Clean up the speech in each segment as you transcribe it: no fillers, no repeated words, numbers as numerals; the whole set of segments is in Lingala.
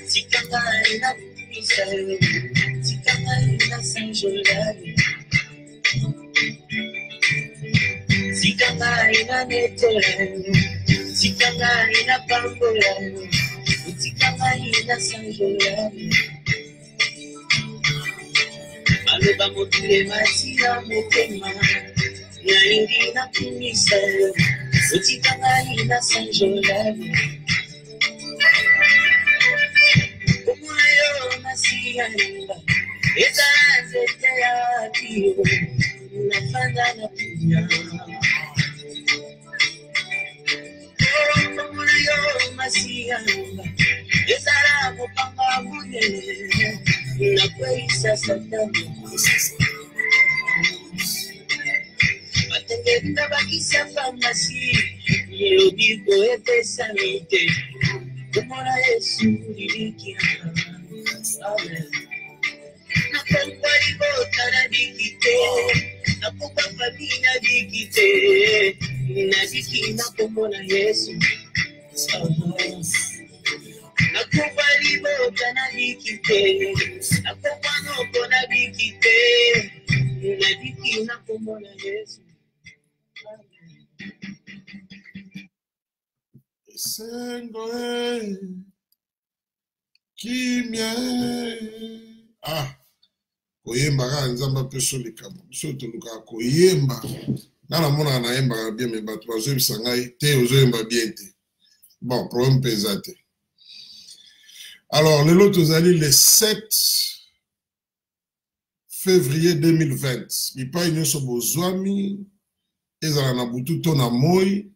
Sikangai na Israel, sikangai na Sanjolari, sikangai na Netel, sikangai na Pambola, sikangai na Sanjolari. Aloba motule masia motema, na ingi na Israel, sikangai na Sanjolari. Masianga, esa zete ya kiyo, nafanda na punya. Muna yo masianga, esa la mopanga mune, na kweisa satana. Matenge tabakisa famasi, yobiko epesa mite, kumona Yesu dilikia. Amen. Nakupa ibota na dikite, nakupa famina dikite, nadiki nakumona Yesu. Nakupa ibota na dikite, nakupa noko na dikite, nadiki nakumona Yesu. Sengoe. Kimia. Ah, koyemba ka nzamba peso likamo. So to luka koyemba. Nana mona na yemba bien me batu bazo bisangai te ozo yemba bien te. Bon, problème pesate. Alors, le lot tozali le 7 février 2020. Mi pa inyo so bozwami ezala na butu to na moi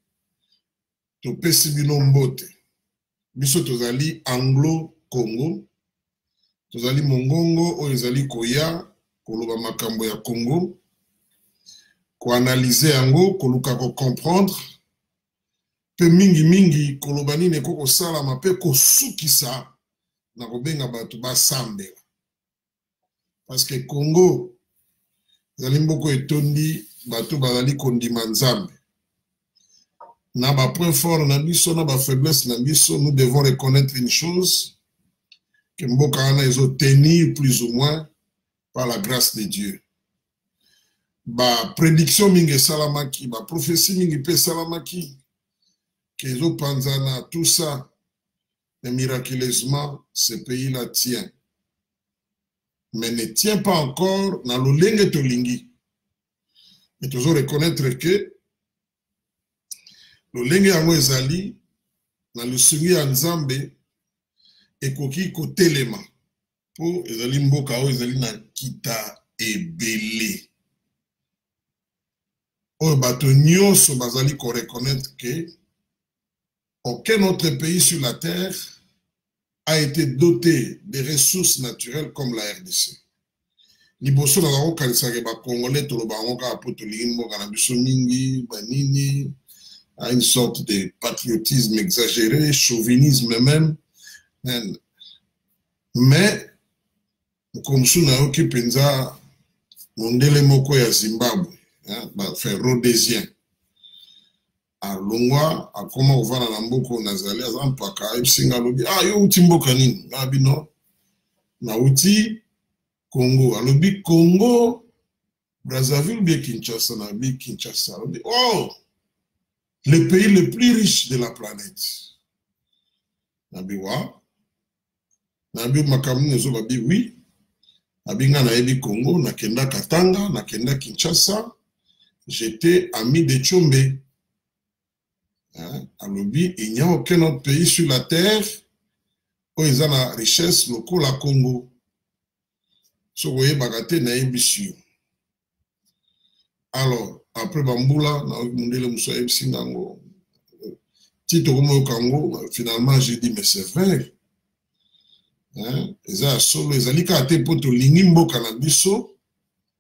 to pesi bino mbote. Biso tozali Anglo Congo, tozali mongongo oyo ezali koya koloba makambo ya Congo, koanalyze yango, koluka ko comprendre, pe mingi koloba nini koko salama pe kosukisa na kobenga bato basambela. Parce que Congo ezali mboko etondi bato bazali kondima nzambe. Na ba point fort na biso na ba faiblesse na biso, nous devons reconnaître une chose, que mboka wana ezo tenir plus ou moins par la grâce de Dieu. Ba prédiction mingi salamaki, ba prophétie mingi pe salamaki, que ezo panzana tout ça, mais miraculeusement ce pays-là tient. Mais ne tient pas encore na lolenge tolingi. Mais toujours reconnaître que lolenge yango ezali na lusungi ya Nzambe ekoki kotelema po ezali mboka oyo ezali na kita ebele oyo bato nyonso bazali ko reconnaître que aucun autre pays sur la terre a été doté de ressources naturelles comme la RDC. Liboso na bango kanisaka ba Congolais toloba bango kaka po tolingi mboka na biso mingi banini, à une sorte de patriotisme exagéré, chauvinisme même. Mais, comme si on a occupé penza mondele moko ya Zimbabwe, faire rhodésien. A longwa, a comment on va dans mboko nazali, a zampaka, singa lobi, ah yo uti mboka nini, gabi no, na uti Congo, alobi Congo, Brazzaville bien Kinshasa, na bi Kinshasa, alobi, oh, le pays le plus riche de la planète. Nabi wa, nabi makamu nezo babi oui, nabi nga na ebi Congo, na kenda Katanga, na kenda Kinshasa, j'étais ami de Tchombe. Alobi, il n'y a aucun autre pays sur la terre où ils ont la richesse locale à Congo. So voyez bagate na ebisio. Alors, après Bamboula, na mondele muso ebisi ngango. Tito komo Congo, finalement j'ai dit mais c'est vrai. Eza solo ezali ka te poto lingi mboka na biso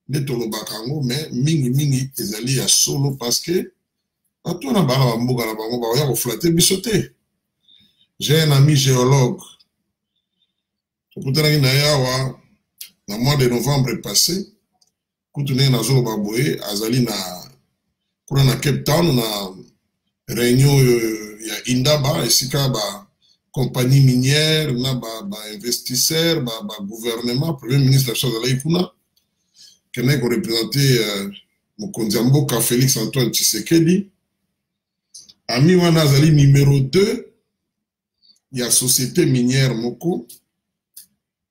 ne toloba kango mais mingi ezali ya solo parce que tout na bala mboka na bango ba ya ko flatter biso te. J'ai un ami géologue. Tokutana na yawa na mois de novembre passé, kutune na zolo baboye azali na kuna na Cape Town na réunion ya Indaba esika ba compagnie minière, na ba investisseur, ba gouvernement, premier ministre de la chose de la qui est représenté Mokonzi Mboka Félix Antoine Tshisekedi. Ami wana azali numéro 2 il y a société minière moko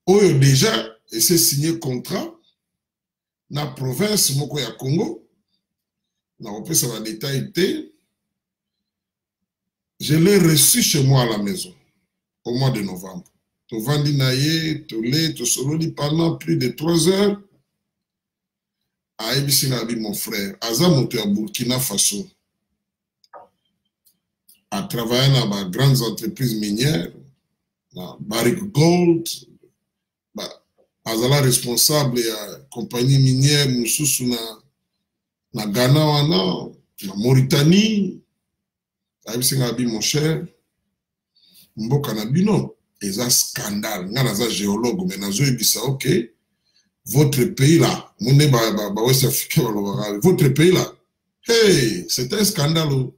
oyo déjà et c'est signé contrat na province moko ya Congo na opesa ba détail té. Je l'ai reçu chez moi à la maison au mois de novembre. Tovandi naye, tolé, tosololi pendant plus de 3 heures. Aïbisi Nabi, mon frère, Aza moto ya Burkina Faso, a travaillé dans les grandes entreprises minières, dans Barrick Gold, Azala responsable de la compagnie minière Moussousou na Ghana wana, na Mauritanie. Aïbisi Nabi, mon cher, Mboka Nabino. C'est un scandale. Nga naza géologue, mais nazo ebisa ok. Votre pays là, votre pays là, hey, c'est un scandale.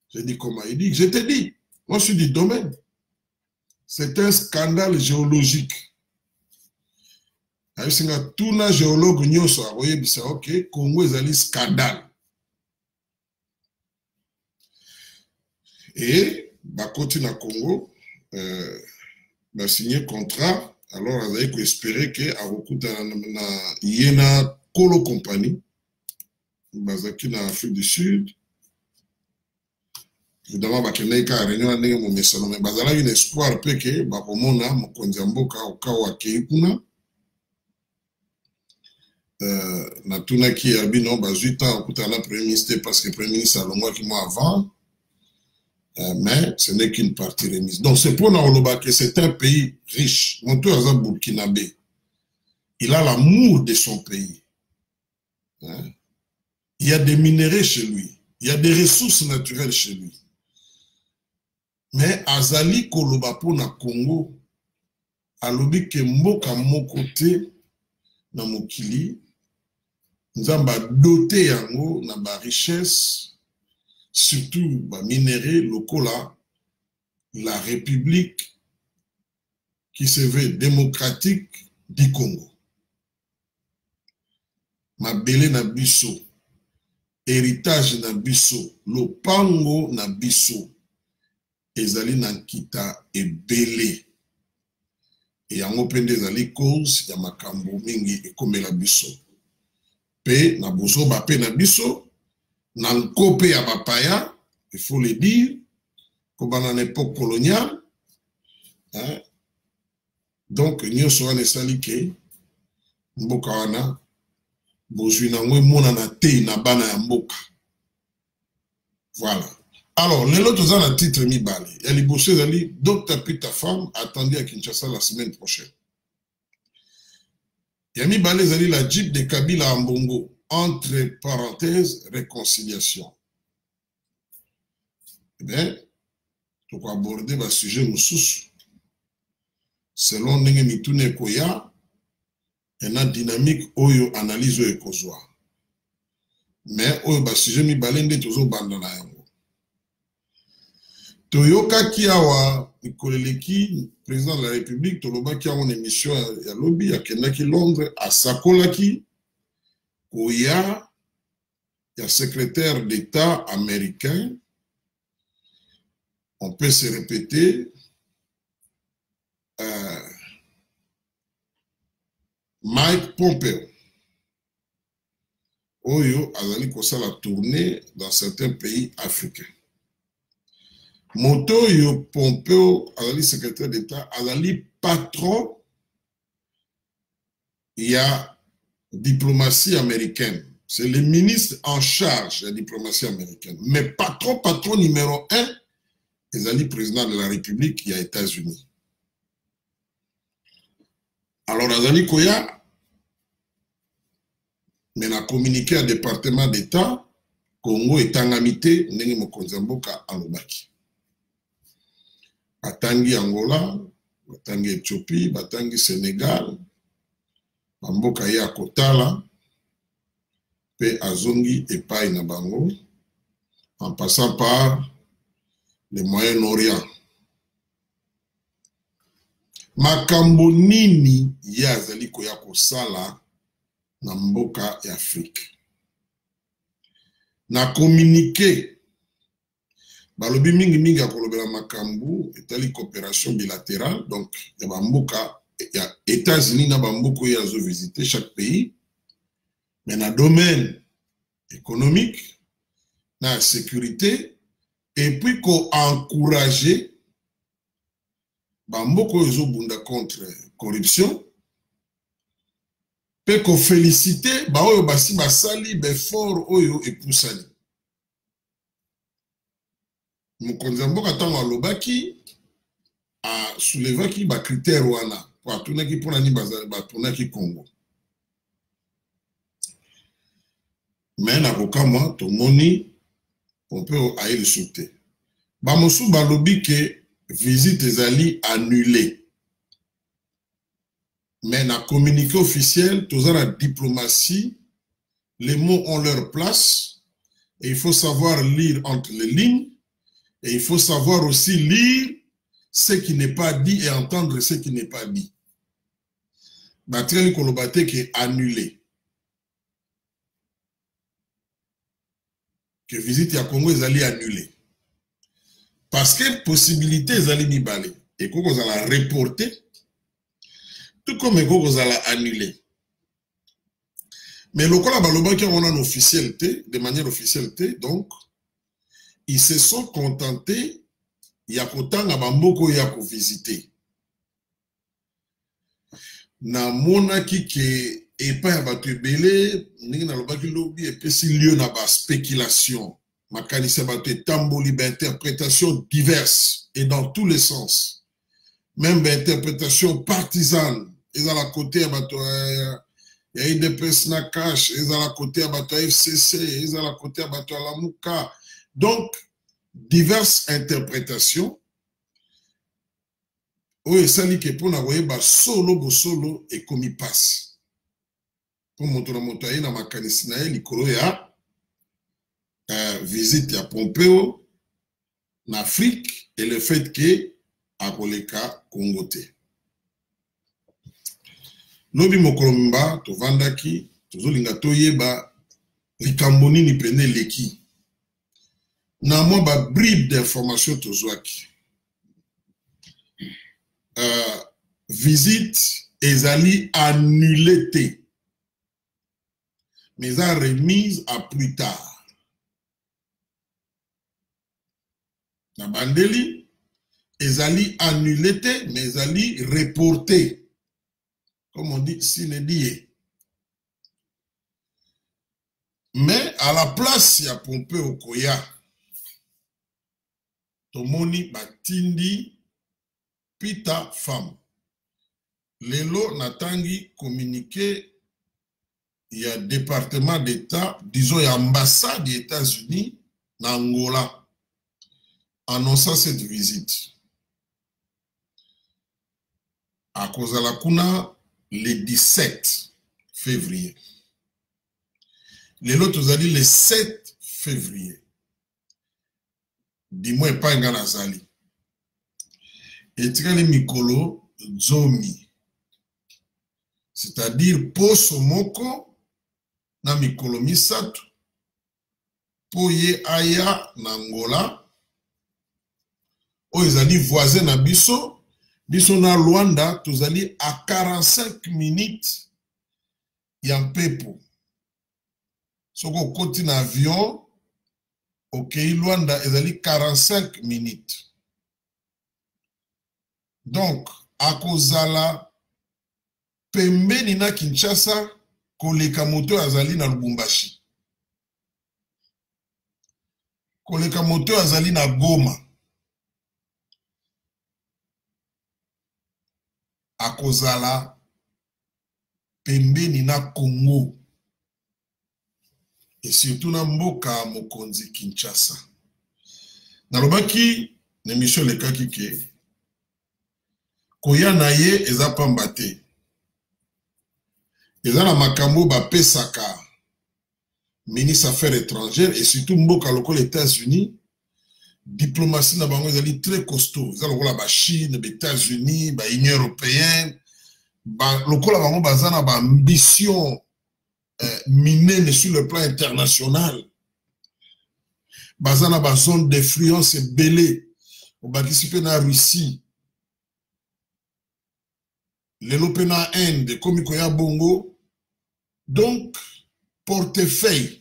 J'ai dit comment? Il dit, je te dis, moi je suis du domaine. C'est un scandale géologique. Tout na géologue nyoso a ebisa ok, Congo est un scandale. Et, bah continue à Congo. Bah, signé contrat, alors on a espéré que à beaucoup de na Colo Company, basaki na Afrique du Sud. Évidemment, bah qu'il n'ait qu'à réunion à mon message, mais basala une espoir peu que bah pour mon âme, mon kondiamboka au cas où akei na tuna qui a bien non bah 8 ans au na premier ministre parce que premier ministre a le mois qui mois avant. Mais ce n'est qu'une partie remise. Donc c'est pour Naoloba que c'est un pays riche. Mon tour à Burkinabé, il a l'amour de son pays. Hein? Il y a des minéraux chez lui. Il y a des ressources naturelles chez lui. Mais Azali Koloba pour na Congo, alobi ke mboka mokote na mokili, nzamba doté yango na ba richesse. Surtout bah, minéraux locaux là, la République qui se veut démocratique du Congo. Mabele na biso, héritage na biso, lopango na biso, ezali na kita ebele. Et yango pende ezali cause ya makambo mingi ekomela biso. Pe na bozo ba pe na biso, nan kopé ya bapaya, il faut le dire, comme dans l'époque coloniale. Hein? Donc, nous sommes les salike, mboka wana, bozui na ngwe mona na te na bana ya mboka. Voilà. Alors, les autres ont un titre mibale. Elle est bossée, elle dit, Dr. Peter Femme, attendez à Kinshasa la semaine prochaine. Yami Balé, elle dit la Jeep de Kabila à Mbongo. Entre parenthèses, réconciliation. Eh bien, tu peux aborder le sujet moussous. Selon Nenge Mitune Koya, il y a une dynamique oyo analyse oyo kozwa. Mais oyo le sujet mi balende tozo bandana yango. Toyoka Kiawa, Nikoleleki, président de la République, Toloba qui a une émission à lobby, à Kenaki Londres, à Sakolaki. Il y a un secrétaire d'État américain, on peut se répéter, Mike Pompeo. Oyo azali kosa la tournée dans certains pays africains. Moto yo Pompeo azali secrétaire d'État, azali patron, il y a diplomatie américaine. C'est le ministre en charge de la diplomatie américaine. Mais patron numéro 1, c'est le président de la République qui est aux États-Unis. Alors, Azali Koya, mais a communiqué au département d'État, Congo est en amitié, Nengi Mokonzi Mboka Alobaki. Batangi Angola, Batangi Éthiopie, Batangi Sénégal, Mboka ya Kotala, pe Azongi et Pai Nabango, en passant par le Moyen-Orient. makambo nini ye azali koya kosala na mboka ya Afrique. Na communiqué balobi mingi akolobela makambo etali coopération bilatérale, donc ya bamboka ya États-Unis na bamboka ya zo visiter chaque pays, mais na domaine économique, na sécurité, et puis ko encourager bamboka oyo bunda contre corruption, pe ko féliciter ba oyo basi basali befort oyo epusani. Mokonzi ya mboka ntango alobaki asoulevaki bacritère wana po atunaki mpona nini batunaki Congo. Mais na kokamwa tomoni Pompeo aye lisusu te. Bamosusu balobi ke visite ezali annulée. Mais na communiqué officiel, tous la diplomatie, les mots ont leur place et il faut savoir lire entre les lignes et il faut savoir aussi lire ce qui n'est pas dit et entendre ce qui n'est pas dit. Batriel Kolobate qui est annulé. Que visite à Congo est annulée. Parce que possibilité est allée mibale et qu'on vous a reporter. Tout comme vous allez annuler. Mais le cas baloba qui ont en officialité, de manière officialité, donc, ils se sont contentés, il y a autant à bamboko y a visiter. Na mona ki ke epa ya batu ebele, ningi na loba ki lobi epesi lieu na ba spéculation. Makanisa batu tamboli ba interprétation diverses et dans tous les sens. Même ba interprétation partisane. Ils ont la côté à bateau, il y a des personnes à cash, ils ont la côté à bateau FCC, ils ont la côté à bateau à la Mouka. Donc, diverses interprétations. Oui, ça dit que pour n'avoir solo et comme il passe. Pour montrer montagne dans ma canisina, l'icolo ya visite à Pompeo en Afrique et le fait que à Koleka Congoté. Lobi mokolomba to vandaki tozolinga toyeba likambo nini pene leki na mwa ba bribe d'information tozwaki visite ezali annulée te mais a remise à plus tard na bandeli ezali annulée te mais ezali reportée. Comme on dit, sinedie. Mais à la place, il y a Pompeo Okoya. Tomoni Batindi Pita femme. Lelo Natangi communiqué, il y a département d'État, disons, il y a ambassade des États-Unis en Angola, annonçant cette visite. À cause de la Kuna, le 17 février. Les autres ont dit le 7 février. Dis-moi pas un azali. Et tu as les mikolo zomi. C'est-à-dire poso moko na mikolo misatu. Poye aya na Angola. O ezali voisin na biso. Biso na Luanda, tozali à 45 minutes yan pepo. Soko koti na avion, ok, Luanda, ezali 45 minutes. Donc, à kozala, pembeni na Kinshasa, koleka moto azali na Lubumbashi. Koleka moto azali na Goma. Akozala pembeni na Congo et surtout na mboka mokonzi Kinshasa. Nalobaki na mission lekaki ke koya na ye eza pamba te. Eza na makambo ba pesaka ministre affaires étrangères et surtout mboka lokola États-Unis diplomatie na bango ezali très costaud. Eza lokola ba Chine, ba États-Unis, ba Union européenne, lokola bango baza na ba ambition minene sur le plan international. Baza na ba zone d'influence belé. Obakisi pe na Russie. Lelo pe na Inde, komi koya bongo. Donc, portefeuille.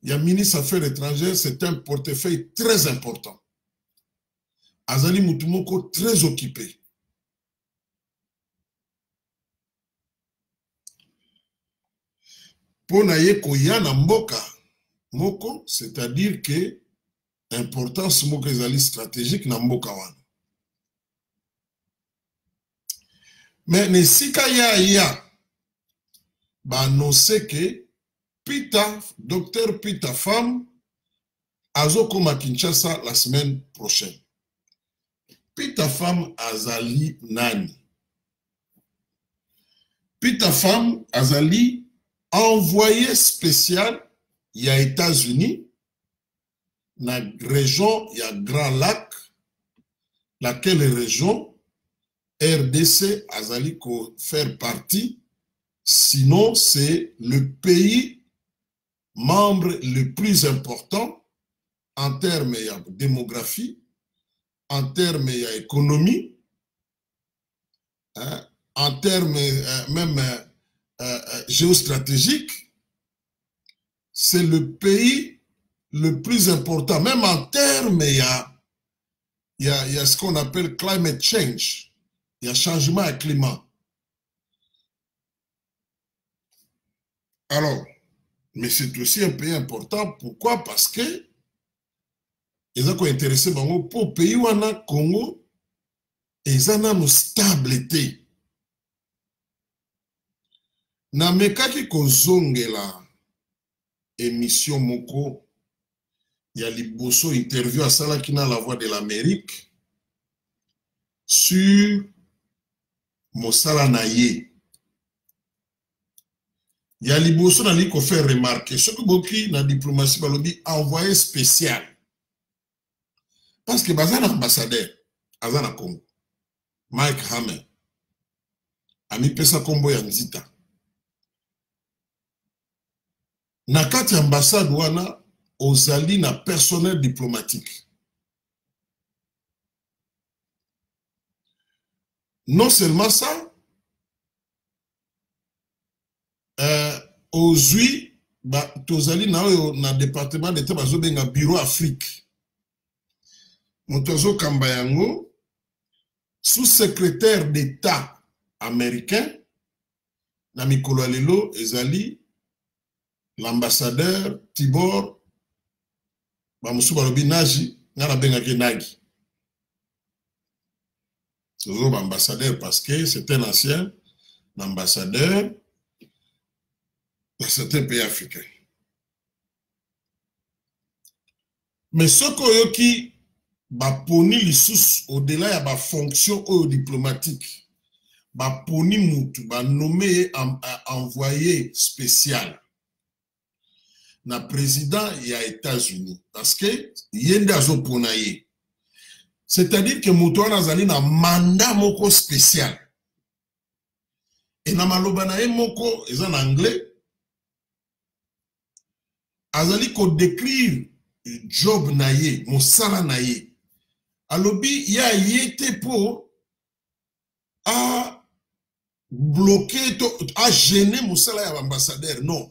Il y a ministre des Affaires étrangères, c'est un portefeuille très important. Azali Mutumoko très occupé. Pour naye koya na mboka moko, c'est-à-dire que l'importance moko ezali stratégique na mboka wana. Mais nesika ya ba annoncer que Dr Peter Pham azokoma Kinshasa la semaine prochaine. Peter Pham azali nani? Peter Pham azali envoyé spécial ya États-Unis na région ya Grand Lac, laquelle région RDC azali ko faire partie, sinon c'est le pays membre le plus important en termes de démographie, en termes d'économie, en termes même géostratégiques. C'est le pays le plus important, même en termes, il y a ce qu'on appelle climate change, il y a changement de climat. Alors, mais c'est aussi un pays important. Pourquoi? Parce que ils ont intéressé pour le pays où on a Congo, ils ont une stabilité. Na mekaki kozongela émission moko ya liboso interview à salaki na la Voix de l'Amérique sur mosala na ye. Il y a liboso na li ko faire remarquer ce que boki na diplomatie balobi envoyé spécial. Parce que bazana ambassadeur azana Congo. Mike Hammer ami pesa kombo ya nzita. Na kati ambassade wana ozali na personnel diplomatique. Non seulement ça, ozui tozali na département d'état bazobenga bureau Afrique. Motozo Kambayango, sous-secrétaire d'état américain, na mikolo lelo ezali l'ambassadeur Tibor Bamusu balobi Naji ngana bengaki Nagi. C'est un ambassadeur parce que c'est un ancien ambassadeur dans certains pays africains. Mais ce qui baponi lisusu au-delà ya ba fonction diplomatique, baponi mutu ba nommé envoyé spécial na président ya États-Unis parce que yende azopona ye. C'est-à-dire que mutu wana azali na mandat moko spécial. Et na maloba na ye moko eza en anglais. Azali ko décrire job na ye, mosala na ye. Alobi ya yete po a bloquer a gêner mosala ya ambassadeur non.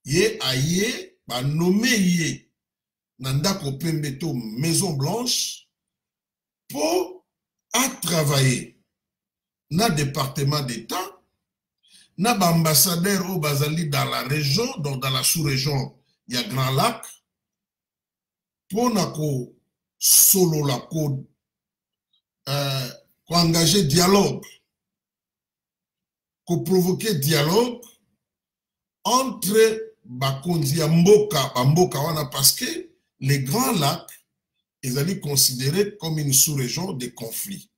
Ye aye ba nommé ye nandako pembeto Maison Blanche pour à travailler na département d'état na ba ambassadeur au bazali dans la région, donc dans la sous-région il y a Grand Lac pour nako solo la code ko engager dialogue, ko provoquer dialogue entre bakonzi ya mboka wana parce que les Grands Lacs ils allaient considérés comme une sous-région de conflit.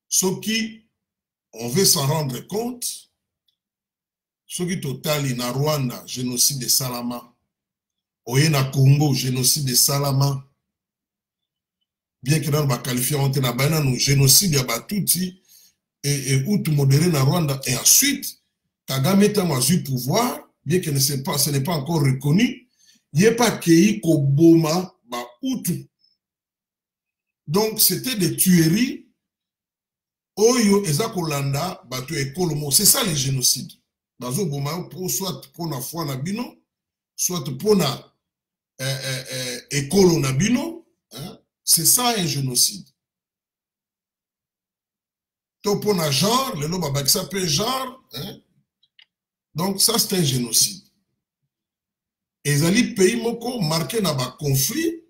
Ce qui on veut s'en rendre compte, ce qui total na Rwanda génocide de Salama oye na Congo génocide de Salama bien que dans ba qualifié on na bana no génocide ya Batuti et Hutu modéré na Rwanda et ensuite Kagame est en pouvoir bien que ce n'est pas encore reconnu il est pas kei ko boma ba Hutu donc c'était des tueries oyo eza kolanda bato ekolomo c'est ça les génocides bazo boma pour soit pour na foi na bino soit pour na ekolo na bino hein? C'est ça un génocide to pour na genre le loba ba s'appelle genre hein? Donc ça c'est un génocide ezali pays moko marqué na ba conflit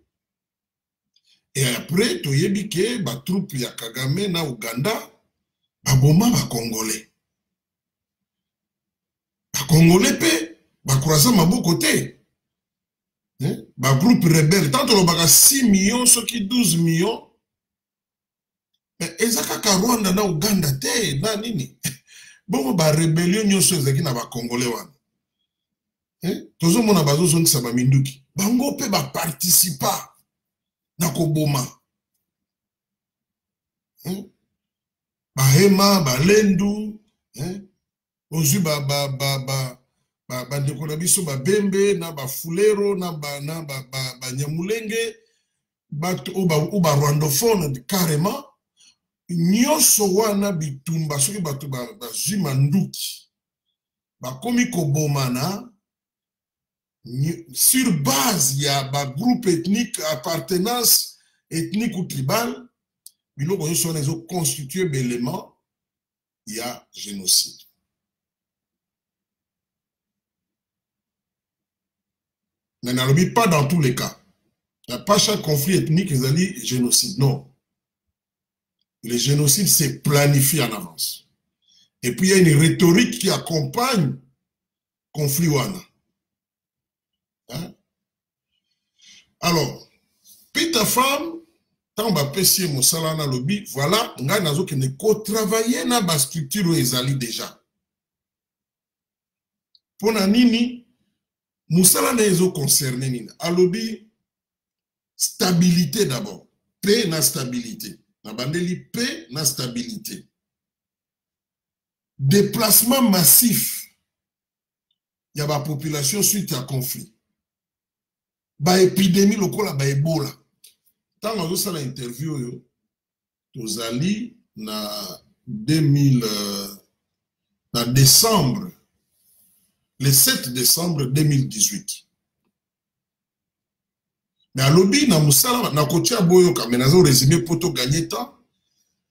et après toyebi ke ba troupe ya Kagame na Uganda baboma ba Congolais pe ba croiser maboko te ba groupe rebelle tant on a 6 millions ceux qui 12 millions mais ezaka ka Rwanda na Uganda te na nini bon ba rébellion nyonso ezaki na ba Congolais wana tozo mona bazo zoni sa ba minduki bango pe ba participa na koboma ba hema ba lendu ozu ba ndeko na biso ba bembe na ba fulero na ba nyamulenge ou ba rwandophone carrément nyonso wana bitumba soki bato bazwi manduki bakomi kobomana sur base ya ba groupe ethnique appartenance ethnique ou tribal biloko nyonso wana ezo constituer belément ya génocide. Mais n'alobi pas dans tous les cas. Il n'y a pas chaque conflit ethnique qui est génocide. Non. Le génocide, c'est planifié en avance. Et puis, il y a une rhétorique qui accompagne le conflit wana. Hein? Alors, Peter Femme, tant que je mon salaire dans lobby, voilà, on a travaillé dans la structure ezali déjà. Pour nini, Moussala n'est concerné nina. A lobby, stabilité d'abord. Paix na stabilité. Na bandeli paix na stabilité. Déplacement massif. Il y a la population suite à conflit. Ba épidémie lokola ba Ebola. Tant on a ça l'interview yo, tozali na 2000 na décembre. Le 7 décembre 2018. Mais à lobby, na musala, na kotia boyo kamenazo résumé pour to gagner temps.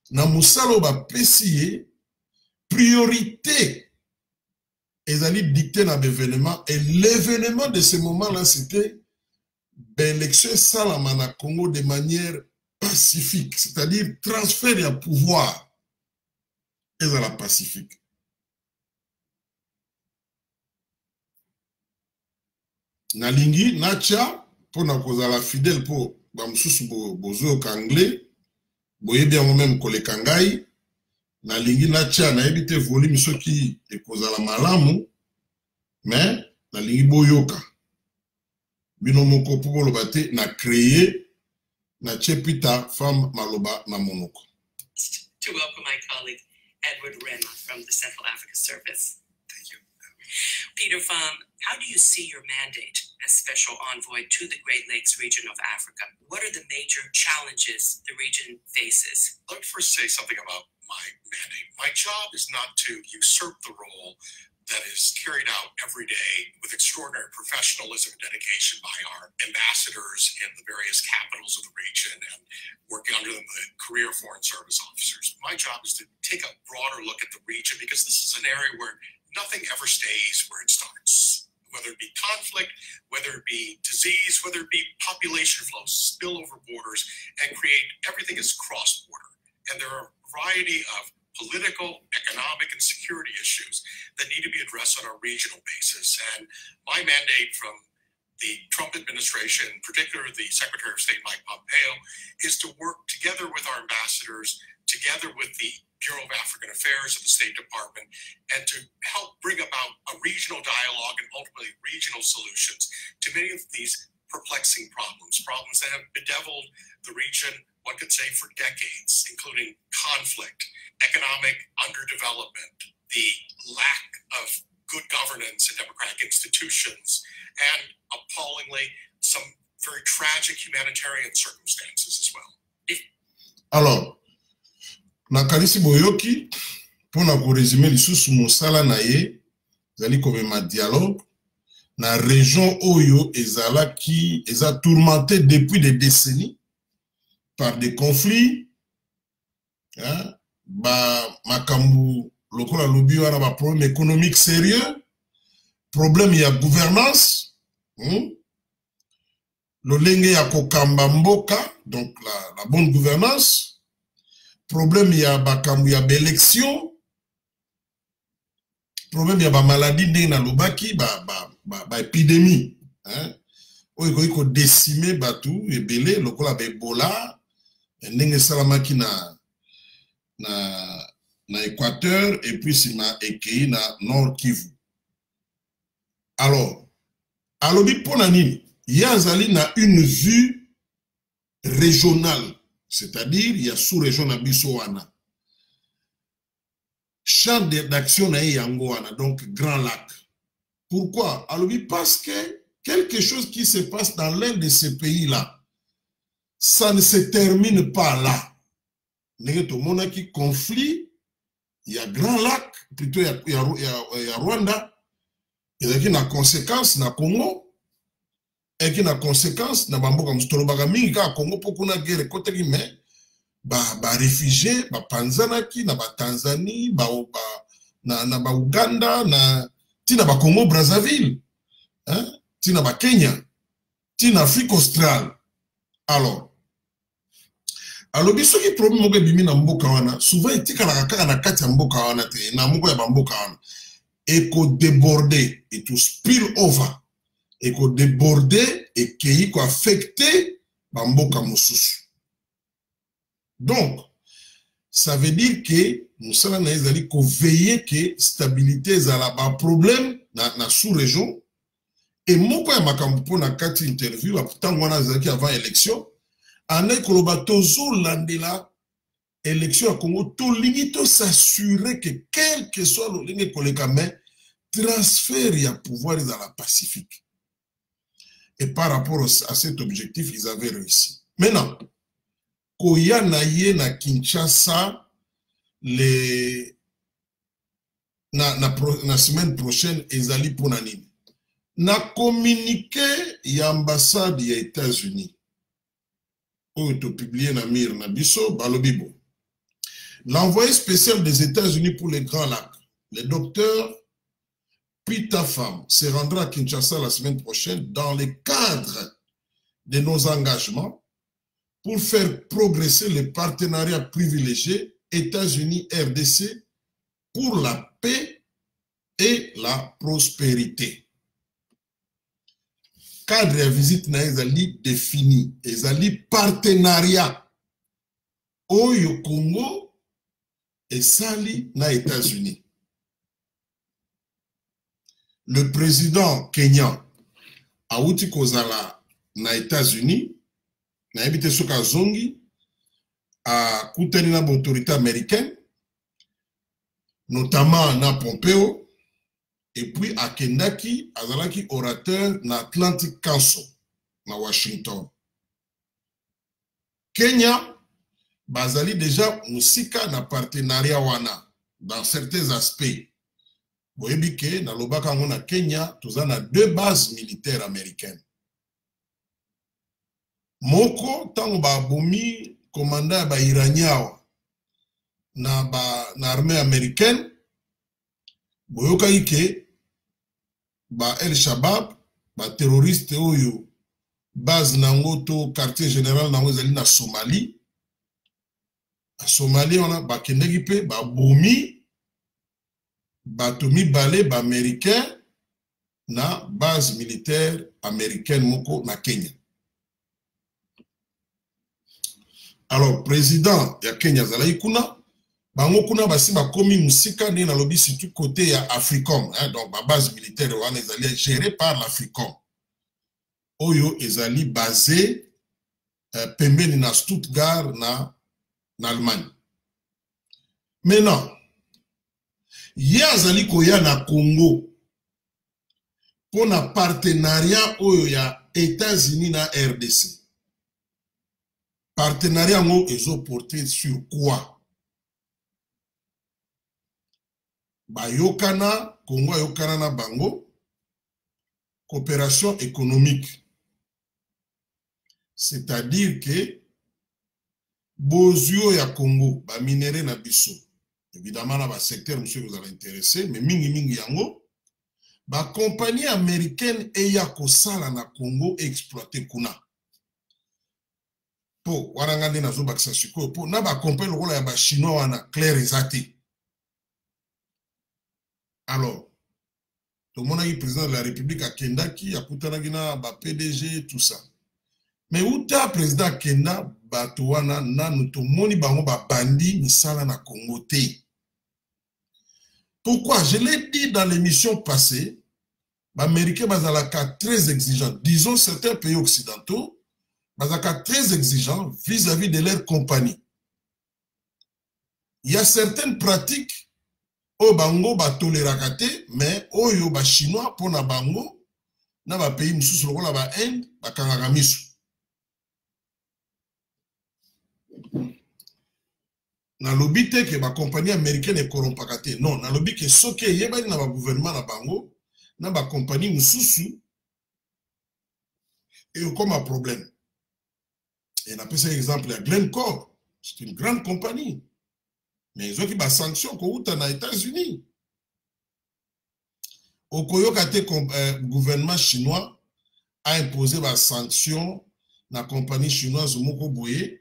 Na musala ba pesiye priorité. Ils allaient dicter dans l'événement. Et l'événement de ce moment-là, c'était l'élection Salama na Congo de manière pacifique. C'est-à-dire transfert de pouvoir. Et à la pacifique. Nalingi, Nacha, pour na kozala fidèle pour bamsusu bozo kanglais, boye bien moi-même kole kangai, nalingi Nacha na ebite volume soki e kozala malamu, mais nalingi boyoka. Bino moko pour lobate na créer na chepita femme maloba na monoko. To welcome my colleague Edward Rema from the Central Africa Service. Thank you. Peter Pham, how do you see your mandate as Special Envoy to the Great Lakes region of Africa? What are the major challenges the region faces? Let me first say something about my mandate. My job is not to usurp the role that is carried out every day with extraordinary professionalism and dedication by our ambassadors in the various capitals of the region and working under them the career foreign service officers. My job is to take a broader look at the region because this is an area where nothing ever stays where it starts. Whether it be conflict, whether it be disease, whether it be population flows, spill over borders, and create everything is cross-border. And there are a variety of political, economic, and security issues that need to be addressed on a regional basis. And my mandate from the Trump administration, particularly the Secretary of State Mike Pompeo, is to work together with our ambassadors to together with the Bureau of African Affairs of the State Department, and to help bring about a regional dialogue and ultimately regional solutions to many of these perplexing problems that have bedeviled the region, one could say, for decades, including conflict, economic underdevelopment, the lack of good governance and democratic institutions, and appallingly, some very tragic humanitarian circumstances as well. Alors, nakalisi boyoki, pour na résumer lisusu mosala na ye, zali komema dialogue, na région oyo ezalaki, eza tourmenté depuis des décennies par des conflits, hein, makambu lokola lobi wana ba problème économique sérieux, problème ya gouvernance, lolenge ya kokamba mboka, donc la bonne gouvernance, problème ya bakambu ya élection, problème ya ba maladie ndenge na lobaki, ba épidémie, hein, oyo ko décimer batu ebele lokola ba Ebola, ndenge salamaki na Équateur et puis sima ekei na Nord Kivu. Alors, alobi pona nini? Yazali na une vue régionale, c'est-à-dire il y a sous-région na biso wana. Champ d'action na yango wana, donc Grand Lac. Pourquoi? Alobi parce que quelque chose qui se passe dans l'un de ces pays-là, ça ne se termine pas là. Nenge to monaki conflit, il y a Grand Lac, plutôt il y a Rwanda, il y a une conséquence na Congo, et qui na conséquence na bamboka mstolobaka mingi ka Congo poko na guerre kote ki mais ba réfugiés ba panzanaki na ba Tanzanie na ba Uganda na tina ba Congo Brazzaville, hein, tina ba Kenya, tina Afrique australe. Alors biso ki problème moko bimi na mboka wana souvent etikala kaka na kati ya mboka wana te na moko ya bamboka wana eko déborder et to spill over eko déborder et kei ko affecter bamboka mosusu. Donc ça veut dire que nous sommes na ezali ko veiller que stabilité ezala ba problème na sous-région et moko ya makambo pona kati interview pourtant wana ezali avant élection. Ane koloba tozo landela élection à Congo, tout l'ingito s'assurer que quel que soit le ligne kolekame transfert ya pouvoir dans la Pacifique. Et par rapport à cet objectif, ils avaient réussi. Maintenant, koya na ye na Kinshasa na semaine prochaine ezali pona nini. Na communiqué ya ambassade ya États-Unis. Publié na Mir Nabiso, Balobibo. L'envoyé spécial des États-Unis pour les Grands Lacs, le docteur Peter Pham, se rendra à Kinshasa la semaine prochaine dans le cadre de nos engagements pour faire progresser le partenariat privilégié États-Unis-RDC pour la paix et la prospérité. Cadre de visite na ezali défini, ezali partenariat oyo Congo esali na États-Unis. Le président kenyan auti kozala na États-Unis na ebite soka zongi a kutani na autorité américaine, notamment na Pompeo. Et puis à Kendaki, azalaki orateur na Atlantic Council na Washington. Kenya, bazali déjà musika na partenariat wana dans certains aspects. Boyebike na lobaka ngona Kenya, tozana 2 bases militaires américaines. Moko tango ba bomi commandant ba iraniawa na armée américaine. Boyoka ike ba El Shabab ba terroriste oyo base nango to quartier général nango ezali na Somalie. A Somalie on a ba kendeki pe ba bomi ba tomi balé ba américain na base militaire américaine moko na Kenya. Alors, président ya Kenya Zalaï Kuna, bango kuna basi bakomi musika ni na lobi surtout côté ya Africom, hein, donc ma base militaire wana ezali gérée par l'Africom. Oyo ezali basé pembeni na Stuttgart na Allemagne. Maintenant, ya azali koya na Congo pour na partenariat oyo ya États-Unis na RDC. Partenariat ngo ezo porté sur quoi? Bayokana, Congo ayokana na bango, coopération économique. C'est-à-dire que bozio ya Congo, ba minéré na biso. Évidemment, dans le secteur, monsieur, vous allez intéresser, mais mingi yango, ba compagnie américaine eya kosala na Congo exploité kuna. Po, warangande na zo bakisa siko, po, na ba compagnie lokola ya ba chinois wana clair ezate. Alors, tout le monde a eu président de la République à Kenda qui a poutanagi na ba PDG, tout ça. Mais où ta président Kenda, Batouana, Nanu, tout le monde bango ba bandi, misala na Congo te. Pourquoi? Je l'ai dit dans l'émission passée, les Américains sont très exigeants. Disons certains pays occidentaux sont très exigeants vis-à-vis de leur compagnie. Il y a certaines pratiques au bango ba tolérakate, mais au yo ba chinois pour na bango na ba pays mususu lokola ba Inde ba kangamisu. Na lobi te que ba compagnie américaine est corrompakate. Non, na lobi que soke yebani na ba gouvernement na bango na ba compagnie mususu et comme un problème. Et on appelle ça exemple à Glencore. C'est une grande compagnie. Mais ils ont qui ba sanction ko uta na États-Unis. Au Koyokate gouvernement chinois a imposé ba sanction na compagnie chinoise Moko Boye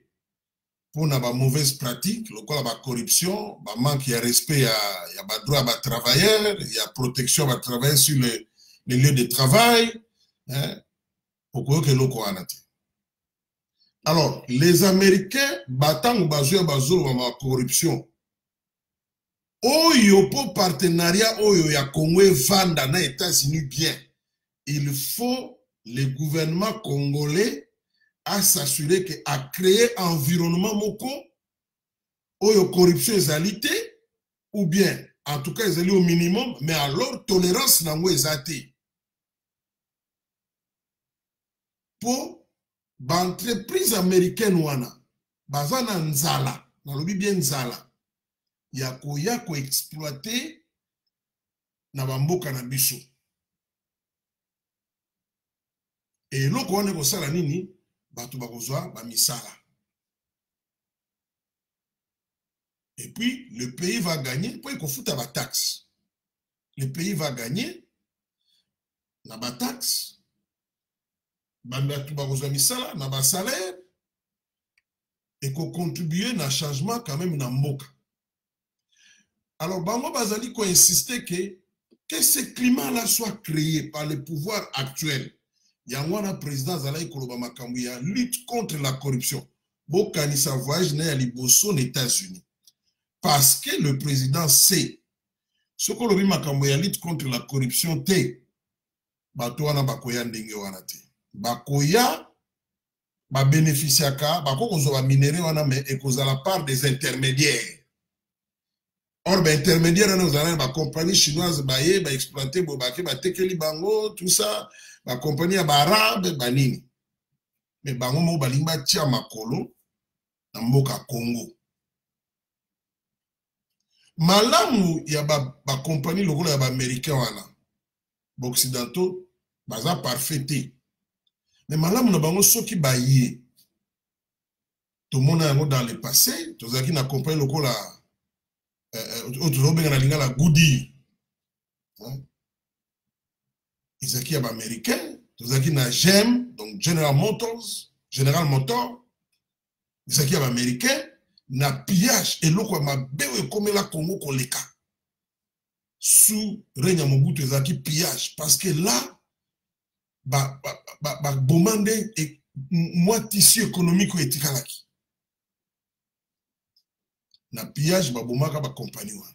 pour na ba mauvaise pratique, lokola ba corruption, ba manque de respect ya ba droit ba travailleurs, il y a protection ba travailleurs sur les lieux de travail, hein. Pourquoi que loko anate. Alors, les Américains battant bazouya bazou ba corruption. Oyo pour partenariat oyo ya Congo vanda na États-Unis bien. Il faut le gouvernement congolais à s'assurer que à créer un environnement moko oyo corruption ezalité ou bien en tout cas ezali au minimum mais alors tolérance nango ezate pour l'entreprise américaine wana bazana nzala na lobi bien nzala ya ko exploiter na bamboka na biso et loko wana ko sala nini bato bakozwa ba misala. Et puis le pays va gagner pour qu'on foute à la taxe. Le pays va gagner na ba taxe bato bakozwa misala na ba salaire et qu'on contribue na changement quand même na mboka. Alors bango bazali ko insister que ce climat là soit créé par le pouvoir actuel. Yangwana président Zalaï Koloba Makambuya lutte contre la corruption. Bokanisa voyage na liboso aux États-Unis. Parce que le président sait ce que le Makambuya lutte contre la corruption te batouana bakoya ndenge wana te. Bakoya ba bénéficiaka bako kozo ba minéré wana mais ekoza la part des intermédiaires. Or, ben, intermédiaire, nous avons une compagnie chinoise, ba exploité, ba tekeli bango, tout ça, ba compagnie arabe, banini. Mais bango mo balimba tia makolo, na mboka Congo. Malamu ya ba compagnie lokola ya ba américain wana, ba occidentaux, baza parfaité. Mais malamu na bango soki ba yé. Tout le monde a dans le passé, tout ça qui na compagnie lokola la goudi ils sont américains tous qui na GM donc General Motors ils sont américains na pillage et loko ma bewe comme la Congo koleka sous règne Mobutu ils qui pillage parce que là ba bomande et moi tissu économique et tikalaki na pillage babomaka ba compagnie wana.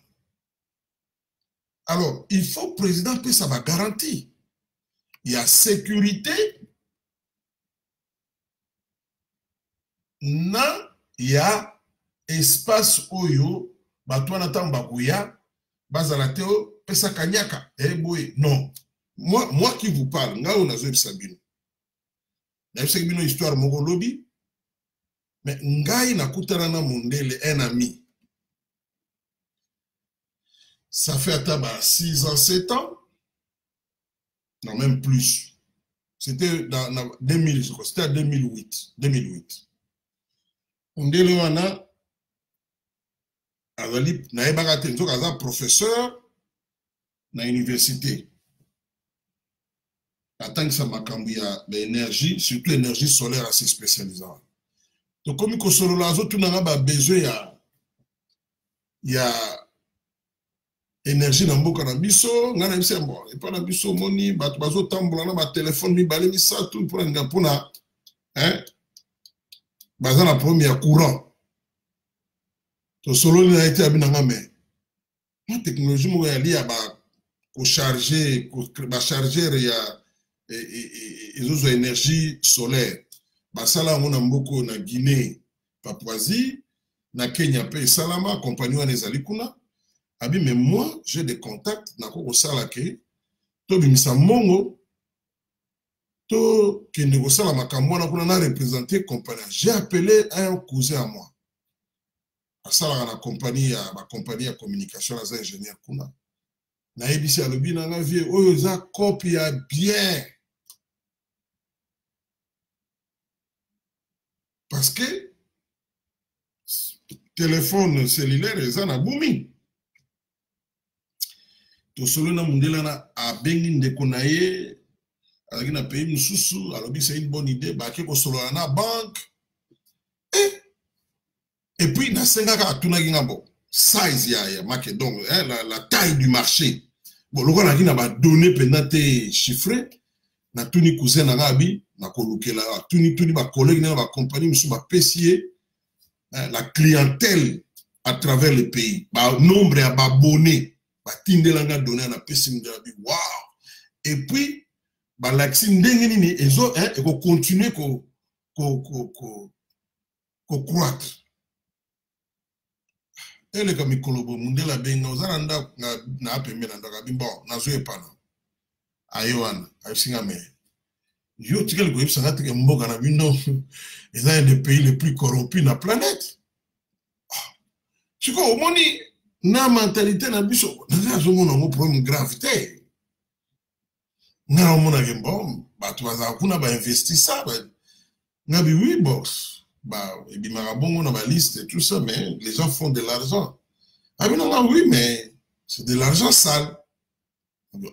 Alors, il faut président pe ça va garantie. Il y a sécurité na il y a espace oyo batwana tamba kuya bazala teo pesa kanyaka boy non. Moi qui vous parle, nga on a zo bisabino. Na bisabino histoire moko lobby. Mais ngai na kutana na Mundele un ami. Ça fait à taba 6 ans, 7 ans. Non, même plus. C'était dans 2000, c'était en 2008. 2008. Mundele wana azali na ebaka tenzo kaza professeur na université. Attends que ça makambu ya l'énergie, surtout l'énergie solaire assez spécialisée. Donc comme ko solo lazo tout na ba besoin ya énergie na mboka na biso ngana biso bon et pas na biso moni bato bazo tambola na ba téléphone mi balé mi ça tout pour na hein baza na problème ya courant to solo na été abinanga mais la technologie mo ya li ba ko charger ba charger ya et autres énergie solaire basala ngona mboko na Guinée Papouasie na Kenya pe salama compagnie wana ezali kuna abi mais moi j'ai des contacts na ko sala ke to bimisa mongo to kende ko sala makambo na kuna na représenter compagnie. J'ai appelé un cousin à moi asala na compagnie ya communication as ingénieur kuna na ebisi alobi na nga vie oyo za copie ya bien. Parce que téléphone cellulaire est un aboumi. To solo na Mundele na abengi ndeko na ye alaki na pays mususu alobi c'est une bonne idée ba ke ko solo na banque et puis na senga ka tunaki ngabo size ya market donc la taille du marché bon loko na kina ba données penate chiffré na tuni cousin na ngabi na kolukela tuni ba collègue na ba compagnie musu ba pesier la clientèle à travers le pays ba nombre ya abonnés ba tindelanga donné na pesi ngabi wow et puis ba laxi ndenge nini ezo et ko continuer ko croître ele ka mikolobo Mundele benga ozana nda na apembe na ndaka bimbo na zo epana ayoana ayisinga me yo tikel ko yipsa ngati ke mboka na bino est un des pays les plus corrompus na planète. Tu vois au moni na mentalité na biso na zo mona ngo problème gravité na mona ke bon ba tu baza kuna ba investir ça ba ngabi oui boss bah et bien marabongo na ma liste et tout ça mais les gens font de l'argent ah mais non oui mais c'est de l'argent sale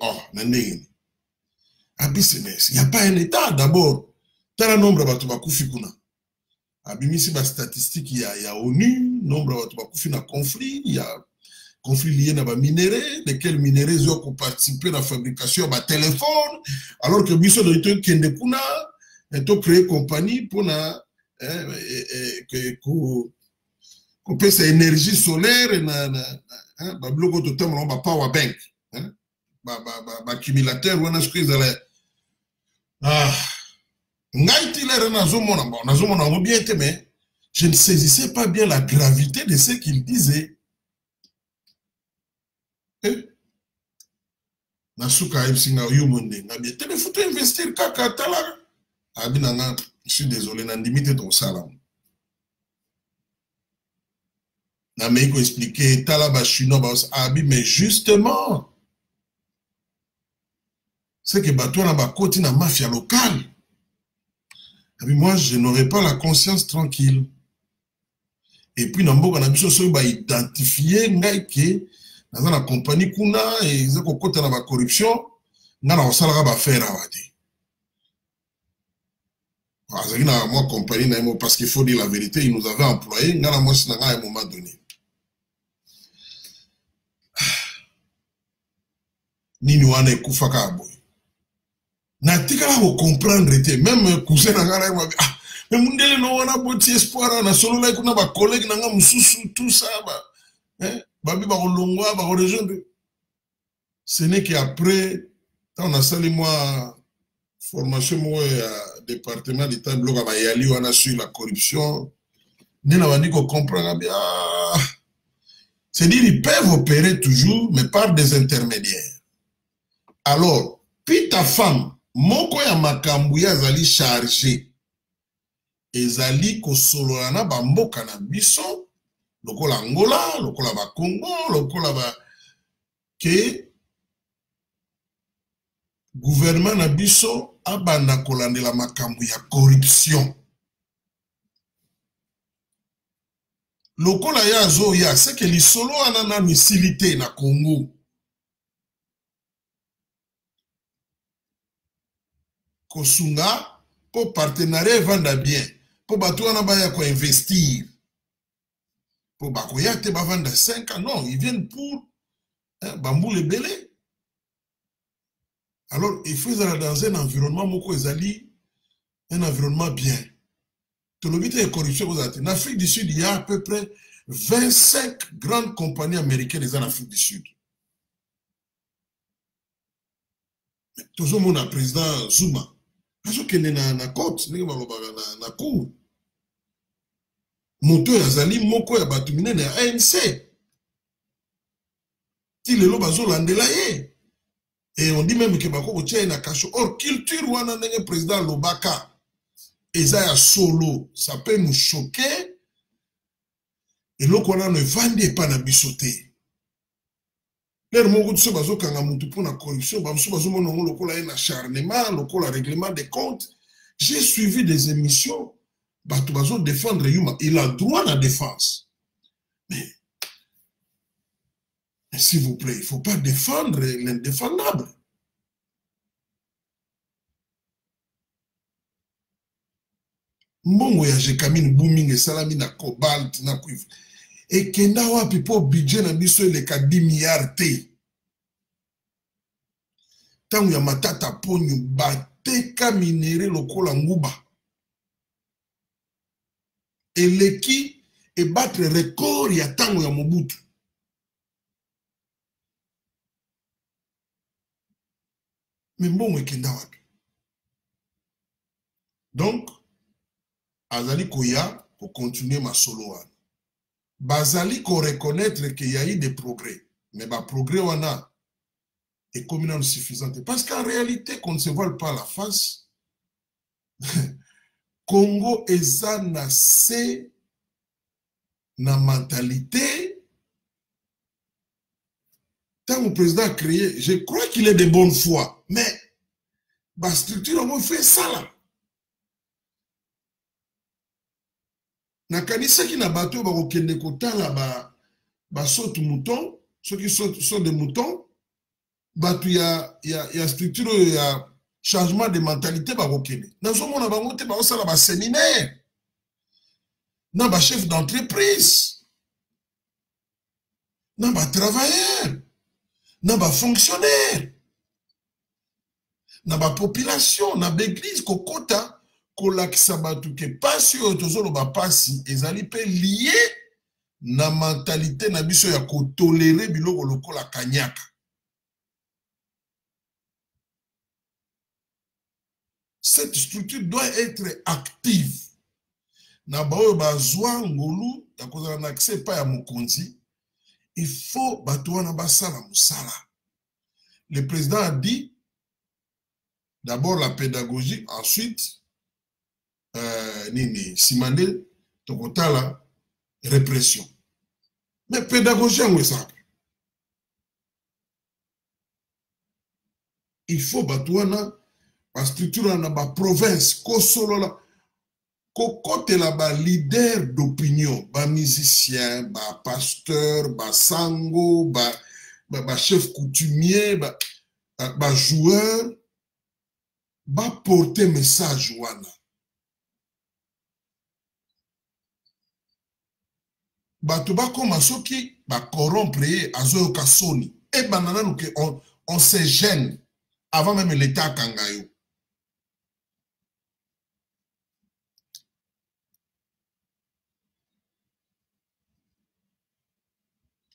oh nandenge business il y a pas un état d'abord tel nombre ba to ba kufi kuna abimisi ba statistique il y a ONU nombre ba to ba kufi na conflit il y a conflit lié na ba minéraux lesquels minéraux ont participé à la fabrication ba téléphone alors que biso de to kende kuna et to créer compagnie pour na qu'on paie sa énergie solaire et ba bloco totem on ba power bank ba accumulateur ou ce qu'ils allaient ngaitile nazomona bien mais je ne saisissais pas bien la gravité de ce qu'il disait. Nasuka ibsinga yumonde ngabie tele faut investir kaka tala abinanga. Je suis désolé, n'a limité ton salaire. N'a pas expliqué, mais justement, c'est que toi, n'a pas côté la mafia locale. Moi, je n'aurais pas la conscience tranquille. Et puis, n'a pas identifié, dans la compagnie kuna et ils ont côté la corruption, n'a pas salaire à faire à moi compagnie parce qu'il faut dire la vérité, il nous avait employé à un moment donné. Nini wana ekufaka aboy. Na tika la comprendre même cousin na ngala Mais mundele no wana boti espoir na solo la kuna ba collègue nanga mususu tout ça ba babi ba kolongwa ba rejoindre. Ce n'est qu'après quand on a sali moi formation moi département d'état bloc ba yali wana sur la corruption. Nena wandi ko comprendre bien. C'est-à-dire ils peuvent opérer toujours mais par des intermédiaires. Alors, puis ta femme moko ya makambu ya zali chargé ezali kosololana bamboka na biso lokola Angola, lokola ba Congo, lokola ba ke gouvernement na biso abanda kolandela makambu ya corruption. Lokola ya zo ya c'est que lisolo anana misilité na Congo. Kosunga pour partenariat vendre bien. Pour bateau on a quoi investir. Pour bakoya te ba vendre 5 ans. Non, ils viennent pour bambou le belé. Alors, il faut aller dans un environnement moko ezali un environnement bien. Tout le but est corruption aux États. En Afrique du Sud, il y a à peu près 25 grandes compagnies américaines en Afrique du Sud. Toujours mon président Zuma. Parce que na côte, na cour. Moto ya zali moko ya batumine na ANC. Ti lelo bazo landela ye. Et on dit même que bako tient na cacho. Or culture wana ndenge président Lobaka ezaya solo, ça peut nous choquer. Et là qu'on a ne vendait pas na bisoté. L'air moko tso bazo kanga mutu pour la corruption, bazo mono lokola na acharnement, lokola règlement des comptes. J'ai suivi des émissions, bato bazo défendre Yuma, il a droit à la défense. Mais s'il vous plaît, il ne faut pas défendre l'indéfendable. Mbongo ya jekamine booming et salami na cobalt na cuivre. Et kenda wapi po budget na biso le ka 10 milliards te. Tangu ya matata ponyo bateka minere lokola nguba. Eleki e battre record ya tangu ya Mobutu. Mais mbongo e kenda wapi. Donc, azali koya pour continuer ma solo wana. Bazali ko reconnaître qu'il y a eu des progrès. Mais ba progrès wana est communément suffisant. Parce qu'en réalité, qu'on ne se voile pas la face, Congo eza na se na mentalité. Tant que le président a créé, je crois qu'il est de bonne foi. Mais la structure a fait ça là. Nakanisa qui n'a bateau ba kokende kotala ba saute mouton, ceux qui sont des moutons, batu ya structure ya changement de mentalité ba kokende. Nazo mona ba ngote ba osala ba séminaire. Na ba chef d'entreprise. Na ba travailleur. Na ba fonctionnaire. Na ba population, na ba église kokota. Kolakisa batu ke pasi oyo tozoloba pasi ezali pe lié na mentalité na biso ya kotolérer biloko lokola kanyaka. Cette structure doit être active. Na baoyo bazwa ngolu ya kozala na accès pa ya mokonzi, il faut batu wana basala musala. Le président a dit d'abord la pédagogie, ensuite nini simande tokotala répression. Mais pédagogie en ça. Il faut batouana la structure na ba province ko solo la ko kote la ba leader d'opinion, ba musicien, ba pasteur, ba sango, ba chef coutumier, ba joueur, ba porter message wana. Batuba comme soki ba corrompre azo kasoni et banana nous que on se gêne avant même l'état kangayo.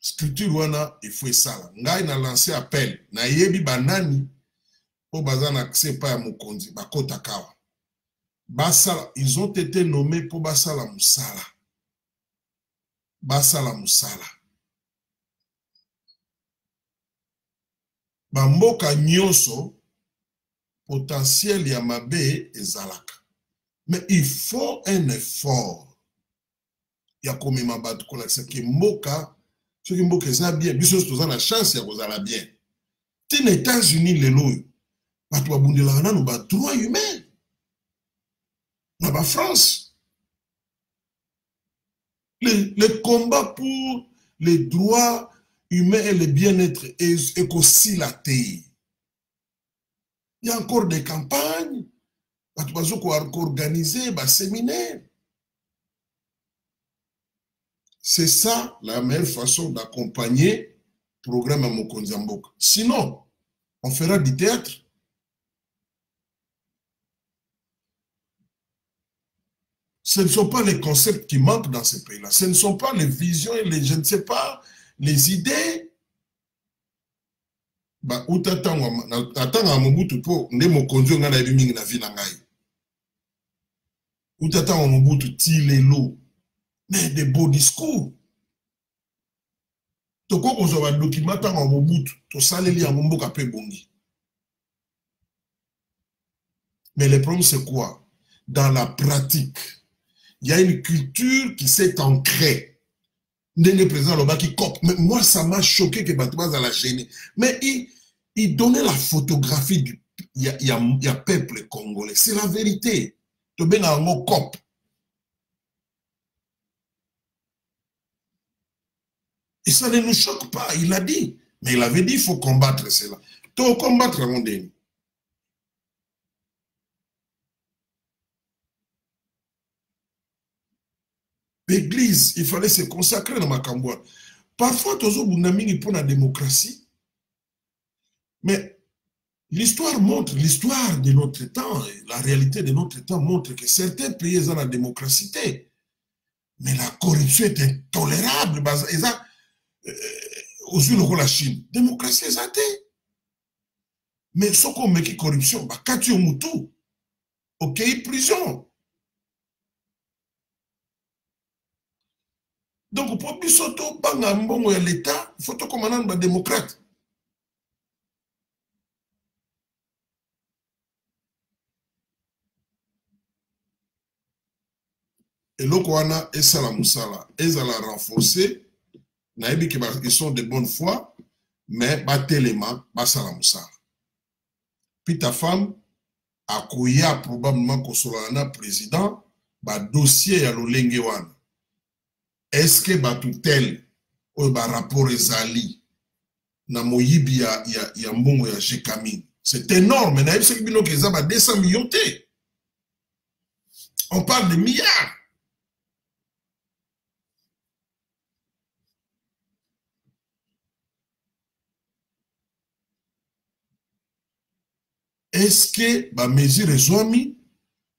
structure wana il faut ça. Ngai na lancé appel na yebi banani po bazana accès pa ya mokonzi bakota kawa. Basala, ils ont été nommés pour basala musala. Basala musala. Bamboka nyonso potentiel ya mabe ezalaka. Mais il faut un effort. Ya komema batu kolakisa ki mboka soki mboka eza bien biso toza na chance ya kozala bien. Tina États-Unis lelo batu babundelaka nanu ba droit humain. Na ba France. Le combat pour les droits humains et le bien-être est aussi la terre. Il y a encore des campagnes, il y a encore organisé des séminaires. C'est ça la meilleure façon d'accompagner le programme à Mokonzi Mboka. Sinon, on fera du théâtre. Ce ne sont pas les concepts qui manquent dans ces pays-là. Ce ne sont pas les visions et les, je ne sais pas, les idées. Bah, ou t'attends Mobutu po nde mokonzi nga na mingi na vie na ngai. Ou t'attends Mobutu ti lelo. Mais des beaux discours. Toko kozo ba documenta nga Mobutu to saleli ya mboka pe bongi. Mais le problème c'est quoi? Dans la pratique, il y a une culture qui s'est ancrée. Ndenge président Lobaki cop. Mais moi, ça m'a choqué que Batouaz a la gêné. Mais il donnait la photographie du y a peuple congolais. C'est la vérité. Tu ben un mot cop. Et ça ne nous choque pas. Il a dit. Mais il avait dit il faut combattre cela. Tu faut combattre mon déni. L'église, il fallait se consacrer dans Makambouane. Parfois, tous les pour la démocratie. Mais l'histoire montre, l'histoire de notre temps, la réalité de notre temps montre que certains pays ont la démocratie. Mais la corruption est intolérable. Aux yeux de la Chine, démocratie est athée. Mais ce qu'on met qui corruption, bah, quand tu es moutou, ok, prison. Donc, pour que soto banga mbongo ya l'État, il faut que commandant un démocrate. Et l'Okwana et Salamoussala, ils ont renforcé, ils sont de bonne foi, mais batelema, Salamoussala. Puis ta femme a couillé probablement Kosolana président, dossier à l'Olengewan. Est-ce que batutel ou rapport ezali na moyibi ya mbongo ya Jekami? C'est énorme. Na yebisa bino ke za ba 200 millions te. On parle de milliards. Est-ce que ba mesure ezwami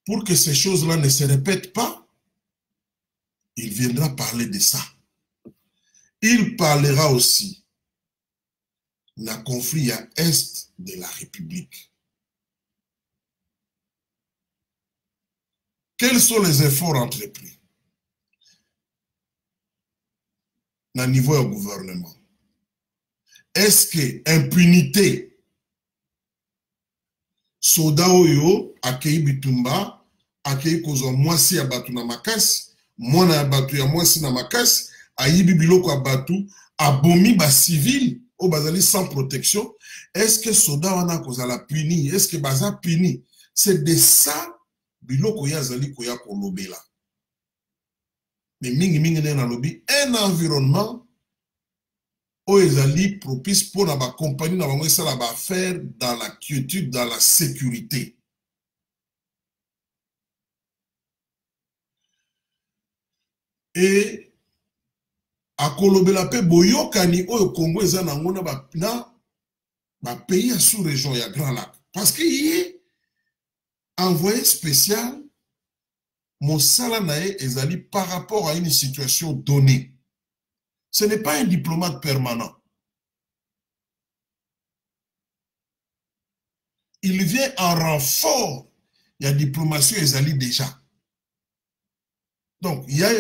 pour que ces choses-là ne se répètent pas? Il viendra parler de ça. Il parlera aussi d'un conflit à l'est de la République. Quels sont les efforts entrepris au niveau du gouvernement? Est-ce que impunité soda oyo akei bitumba akei kozwa mwasi ya batu na makasi mwana ya batu ya mwasi na makasi ayibi biloko ya batu abomi ba civil o bazali sans protection? Est-ce que soda wana kozala puni? Est-ce que baza puni? C'est de ça biloko ya zali koya kolobela. Mais mingi na lobi un environnement o ezali propice pour na ba compagnie na bango esala ba faire dans la quiétude, dans la sécurité. Et à kolobela pe boyokani oyo Congo eza nango na ba pays à sous-région ya Grand Lac, parce qu'il y est envoyé spécial mosala nae ezali par rapport à une situation donnée. Ce n'est pas un diplomate permanent. Il vient en renfort. Il y a diplomatie ezali déjà. Donc, il y a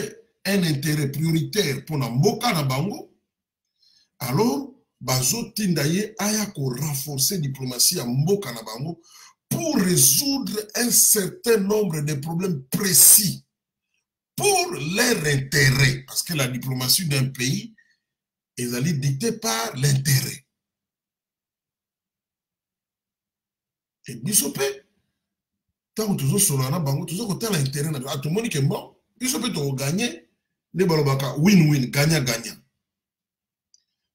un intérêt prioritaire pour Mboka na bango. Alors, bazo tindaye aya ko renforcer diplomatie à Mboka na bango pour résoudre un certain nombre de problèmes précis pour leur intérêt. Parce que la diplomatie d'un pays est dictée par l'intérêt. Et bisopé, tant que toujours sur la bango, toujours que l'intérêt, à tout le monde qui est bon, bisopé to gagner, les balobaka win-win, gagnant-gagnant.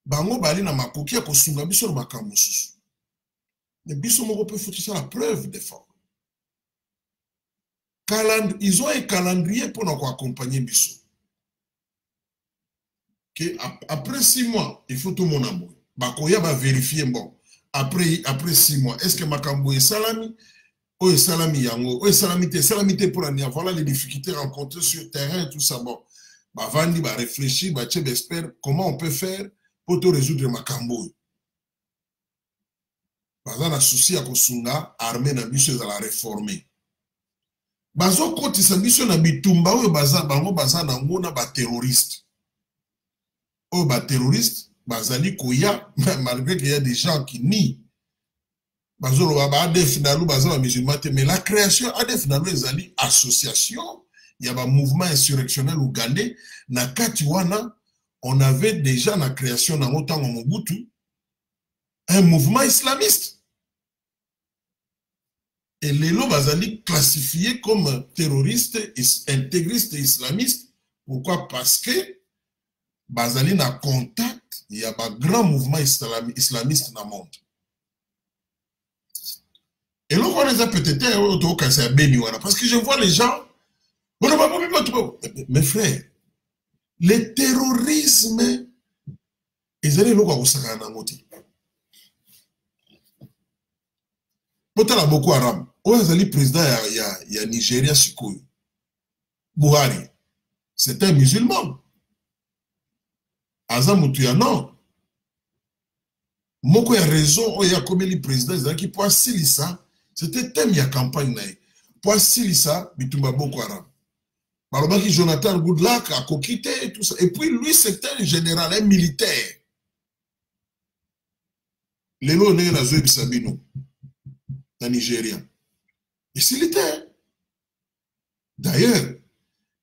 Bango bali na makoki ya kosunga biso na makambo susu. Mais biso moko peut foutre ça la preuve d'effort. Ils ont un calendrier pour nous accompagner biso. Okay? Après 6 mois, il faut tout mon amour. Bakoya va vérifier bon. Après 6 mois, est-ce que makambo est salami? Ou est salami yango? Ou est salamité pour l'année? Voilà les difficultés rencontrées sur le terrain et tout ça. Bon, bah vandi, bah réfléchir, bah tchè d'espère comment on peut faire pour te résoudre makambo. Baza na souci à kosunga, armée na biso za la réformer. Bazo kotisa biso na bitumba oyo bango baza nango na ba terroriste. Oyo ba terroriste bazali koya malgré qu'il y a des gens qui nient. Bazo lo ba ADF nalu baza ba musulman te, mais la création ADF nalu ezali association, il y a ba mouvement insurrectionnel ougandais na kati wana on avait déjà la création dans autant Mobutu un mouvement islamiste. Et les lots bazali classifiés comme terroristes, intégristes et islamistes. Pourquoi? Parce que bazali na contact, il y a un grand mouvement islamiste dans le monde. Et là, on les a peut-être parce que je vois les gens. Mes frères, le terrorisme, ils allaient là où ça a monté. Botala Boko Haram. Oazali président il y a Nigeria Sikoyo. Buhari. C'est un musulman. Azamutuya non. Moko ya raison oya comme le président qui pour silisa, c'était thème ya campagne nae. Pour silisa bitumba Boko Haram. Balobaki Jonathan Goodluck a kokité et tout ça. Et puis lui c'était un général, un militaire. Lelo ne na zoe bisabino. Nigeria. Et s'il était. D'ailleurs,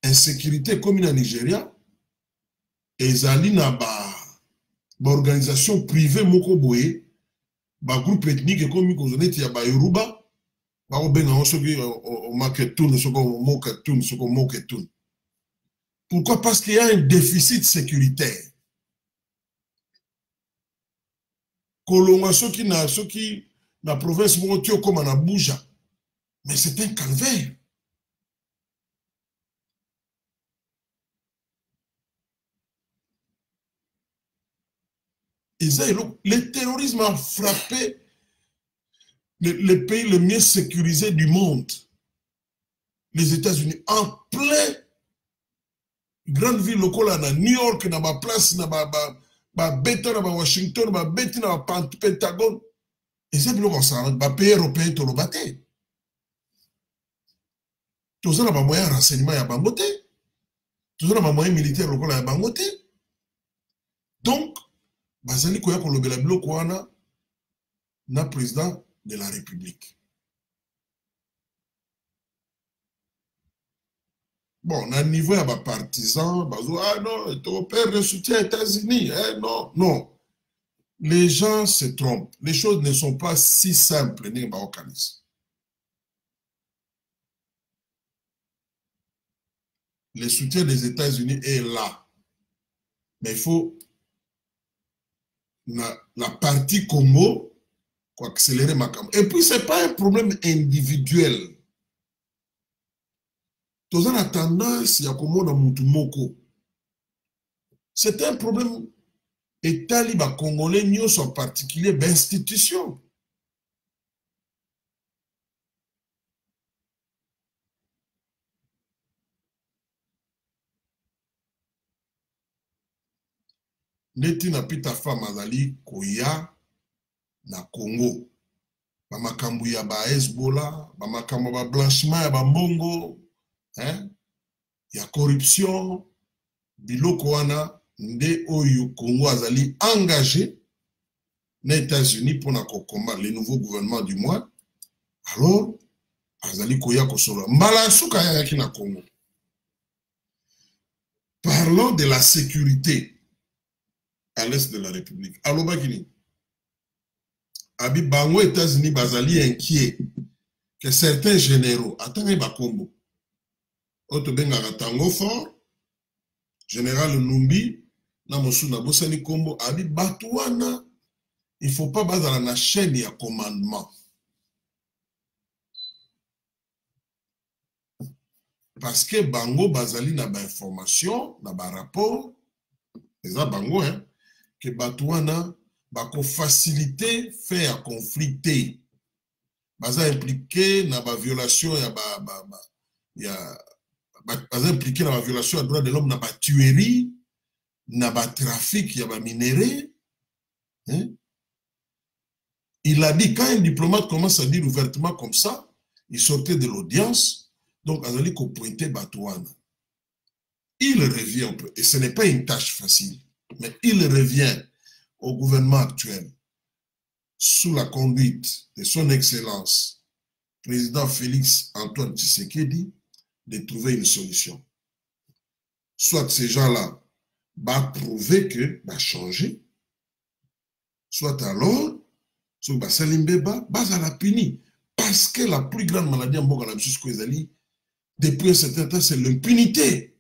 insécurité comme en Nigeria, ezali na ba organisation privée moko boye, ba groupe ethnique comme kozoneti ya ba Yoruba, ba obenga osoki o maketun, soko moketun, soko moketun. Pourquoi? Parce qu'il y a un déficit sécuritaire. Kolonga soki na province moko comme na Abuja. Mais c'est un calvaire. Le terrorisme a frappé le pays le mieux sécurisé du monde. Les États-Unis, en plein grande ville locale, à New York, dans ma place, dans ma bêta, dans Washington, dans ma bêta, dans ma Pentagone. Et ça, le pays européen, tout le batté. Tout ça, n'a moyen de renseignement à Bangote. Tout ça, n'a moyen militaire local à Bangote. Donc, bazali koya kolobela biloko wana na président de la République. Bon, na niveau ya ba partisans, bazo ah non, tu perds le soutien aux États-Unis. Non, non. Les gens se trompent. Les choses ne sont pas si simples ni ba okanis. Le soutien des États-Unis est là. Mais il faut la partie Congo pour accélérer ma campagne. Et puis, ce n'est pas un problème individuel. Tous en attendant, s'il y a comme on Moutumoko. C'est un problème État libre congolais, nous en particulier d'institutions. neti na pita femme azali koya na Congo. Ba makambu ya ba Hezbollah, ba makambu ba blanchiment ya ba mbongo, hein? Ya corruption, biloko wana nde oyo Congo azali engagé na États-Unis pour na combattre le nouveau gouvernement du mois. Alors azali koya kosolo mbala suka yaki na Congo. Parlons de la sécurité à l'est de la République. Alobakini. Abi bango États-Unis bazali inquiet que certains généraux attendez bakombo. Oto benga tango fort général Numbi na mosuna bosani kombo abi batouana il faut pas bazala na chaîne ya commandement. Parce que bango bazali na ba information na ba rapport eza bango hein que batouana bako faciliter faire conflicter baza impliqué na ba violation ya baza impliqué na ba violation ya droit de l'homme na ba tuerie na ba trafic ya ba minéraux hein? Il a dit quand un diplomate commence à dire ouvertement comme ça il sortait de l'audience. Donc, Azali ko pointé Batouana. Il revient, et ce n'est pas une tâche facile, mais il revient au gouvernement actuel, sous la conduite de son Excellence, président Félix Antoine Tshisekedi, de trouver une solution. Soit ces gens-là vont prouver que va changer, soit alors, soit Basalimbeba, Bazala puni. Parce que la plus grande maladie en Boga, depuis un certain temps, c'est l'impunité.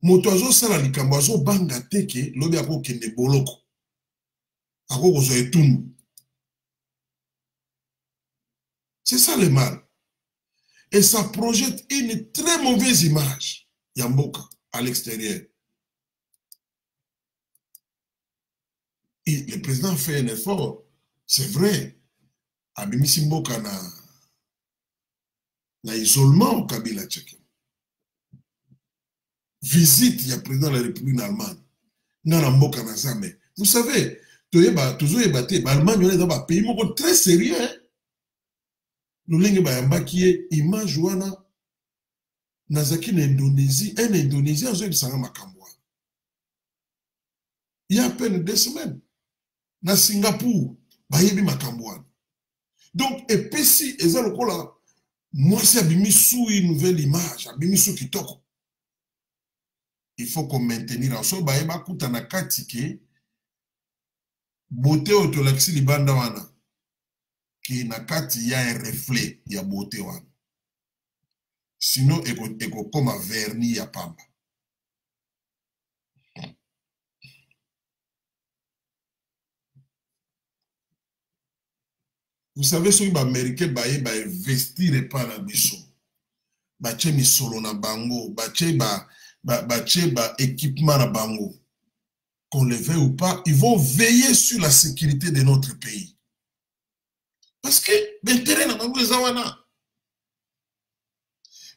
Motoazo sala likambazo banga teke, lobi ako kende boloko. Ako kozo etumu. C'est ça le mal. Et ça projette une très mauvaise image, Yamboka, à l'extérieur. Et le président fait un effort, c'est vrai. Abimisi Mboka na isolement au Kabila Tchèque. Visite, il y a président de la République d'Allemagne. Nana Mboka na Zame. Vous savez, toujours l'Allemagne est dans un pays très sérieux. Nous l'avons qui est image wana nazaki en Indonésie. En Indonésie, on a eu Makamboa. Il y a à peine 2 semaines. Na Singapour, bayebi Makamboa. Donc, et puis si, et ça le coup là, moi c'est abimi sous une nouvelle image, abimi sous kitoko. Il faut qu'on maintienne en soi, bah eba kuta na katike, beauté autolaxi libanda wana, qui na kati y a un reflet, y a beauté wana. Sinon, eko comme un vernis ya pamba. Vous savez, ceux qui Américains ba investir pas na biso. Ba che mi solo na bango, ba équipement na bango. Qu'on le veuille ou pas, ils vont veiller sur la sécurité de notre pays. Parce que l'intérêt na bango ezawana.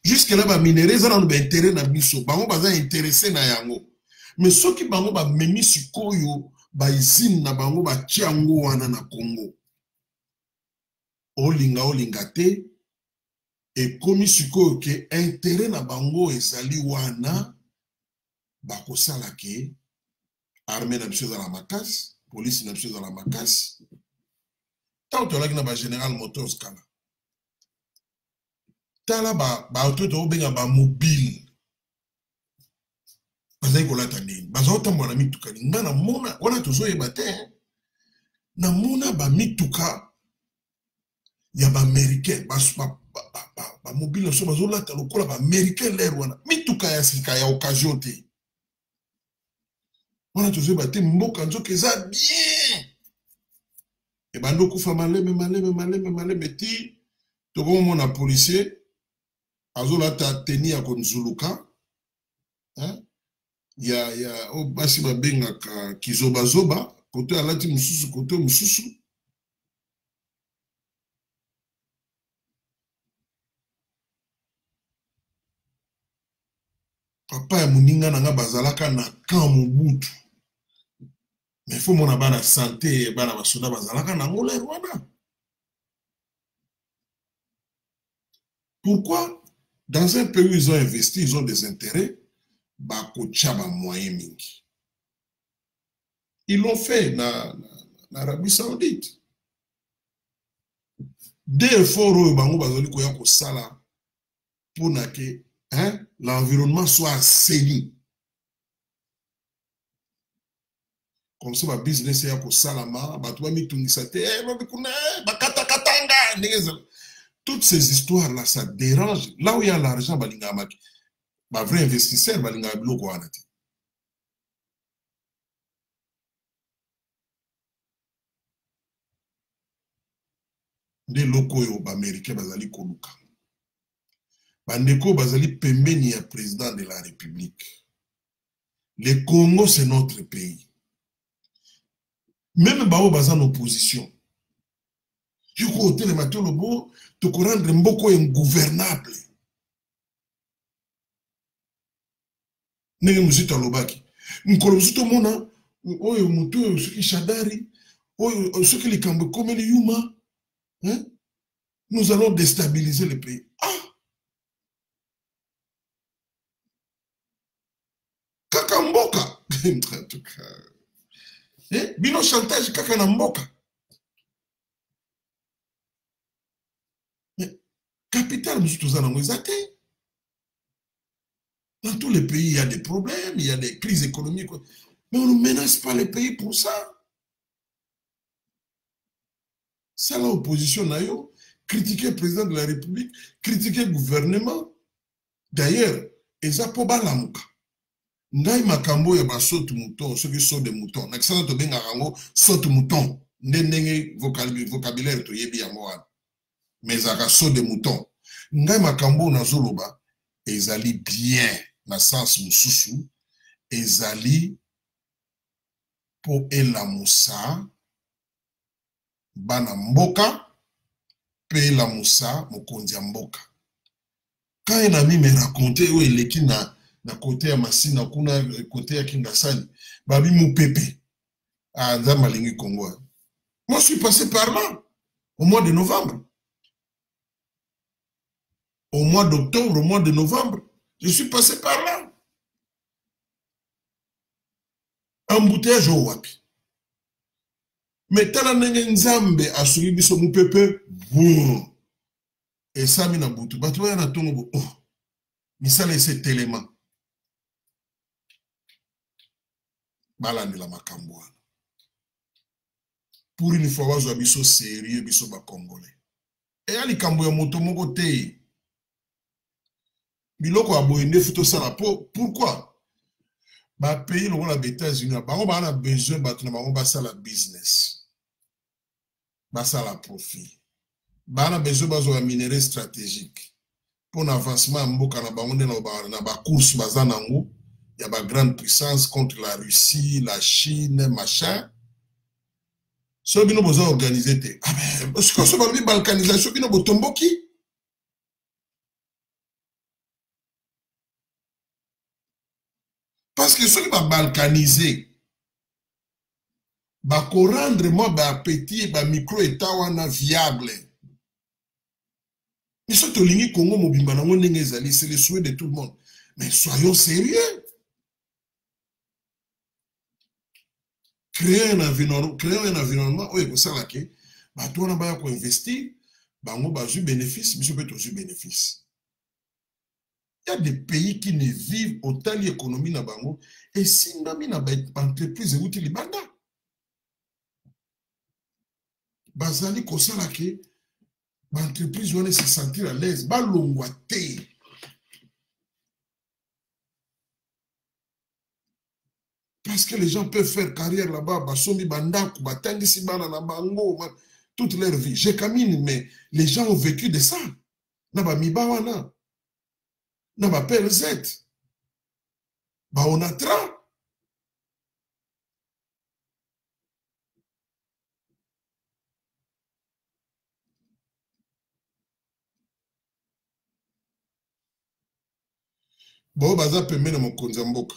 Jusque là ba minéraux ezana ba intérêt na biso, bango baza intéressé na yango. Mais ceux qui bango ba memi sikoyo ba izine na bango ba tiango wana na Congo. Olinga te et comme sikoyo ke intérêt na bango ezali wana bakosala ke armée na biso za la makasi, police na biso za la makasi. Tant que na ba General Motors kala. Tala ba auto to benga ba mobile. Bazai kolata nini? Bazota mwana mituka ngana mona wana tozoyeba te. Na mona ba mituka ya ba américain ba mobile so bazolata lokola ba américain l'air wana mituka ya sika ya occasion te wana tozo bate mboka nzoka eza bien e bando kufa maleme ti to mona policier azolata teni ya konzuluka hein ya o basi babenga ka kizoba kote alati mususu kote mususu. Papa ya muninga nanga bazalaka na kan Mobutu. Mais il faut mon abana santé, bana basoda bazalaka nangola Rwanda. Pourquoi? Dans un pays où ils ont investi, ils ont des intérêts, bakochaba moyen mingi. Ils l'ont fait en Arabie Saoudite. Des efforts bango bazali koya ko sala pour que l'environnement soit assaini. Comme ça, le business est pour salama, toutes ces histoires-là, ça dérange. Là où il y a l'argent, il y a un vrai investisseur, il y a un bloc. Des locaux américains, bazali koluka. Bandeko bazali pembeni ya président de la République. Le Congo, c'est notre pays. Même Bao Bazan en opposition. Tu peux ôter le matin le beau, tu peux rendre Mboko ingouvernable. N'est-ce pas monsieur Talobaki? Nous connaissons tout le monde. Oyo mutu ceux qui chadari, oyo ceux qui les cambo comme les yuma. Nous allons déstabiliser le pays. Ah! Kakamboka. En tout cas. Bino chantage kaka na mboka. Mais capital nous tous en dans tous les pays, il y a des problèmes, il y a des crises économiques. Mais on ne menace pas les pays pour ça. Ça, l'opposition, critiquer le président de la République, critiquer le gouvernement. D'ailleurs, eza po balamuka. Ngai makambo ya ba sotu mouton, ceux qui sont des moutons. N'aksana to benga rango sotu mouton. Ndenge vocabulaire to yebi ya moana. Mais aka so des moutons. Ngai makambo na zoloba ezali bien na sens mususu ezali po elamusa bana mboka pe elamusa mokonzi ya mboka. Quand un ami me racontait où il est na côté ya Masina kuna côté ya Kingasani babi Moupepe à Nzamalingi Congo. Moi je suis passé par là au mois de novembre. Au mois d'octobre, au mois de novembre, je suis passé par là. Embouteillage au wapi. Mais tala nenge nzambe asuri biso Moupepe, boum. Et ça mina butu. Batu ya na tongo, oh. Misala ese telema. Balandi la makambo. Pour une fois, wazo biso sérieux, biso ba Congolais. Et ali kambo ya moto moko te. Biloko aboyende futo sala pourquoi? Ba pays le États-Unis, ba on a besoin ba tuna ba sala business. Ba sala profit. Ba na besoin ba zo minerais stratégique. Pour l'avancement mboka na ba on na ba course bazanango, il y a ba grande puissance contre la Russie, la Chine, machin. So bino bozo organiser te. Ah ben, parce que so ba balkanisation bino botomboki. Parce que ceux qui vont balkaniser, va rendre moi appétit et micro état viable. Mais ce que l'Union Congo mobimba c'est le souhait de tout le monde. Mais soyons sérieux. Créer un environnement où il faut savoir que toi on va investir, on va avoir bénéfice, mais je peux aussi bénéfice. Il y a des pays qui ne vivent autant l'économie na bango et si on a une entreprise et outil libanda bazali kosala ke l'entreprise doit se sentir à l'aise balongwa te parce que les gens peuvent faire carrière là-bas basomi bandaku batangisi bana na bango toute leur vie j'ai camine mais les gens ont vécu de ça na ba mibawana na ba PLZ ba onatra bo baza pembeni mokonzi mboka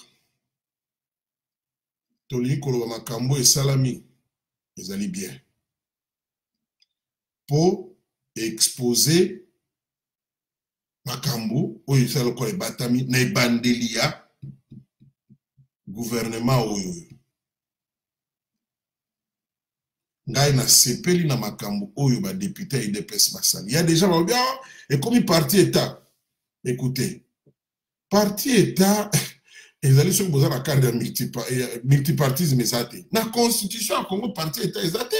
tolingi koloba makambo esalami ezali bien po exposer makambo oyo esala lokola ebatami na ebandeli ya gouvernement oyo ngai na sepeli na makambo oyo ba député ya UDPS basali. Il y a déjà bien et comme parti état. Écoutez, parti état ezali soki boza na carte ya multipartisme eza te. Na constitution ya Congo parti état eza te.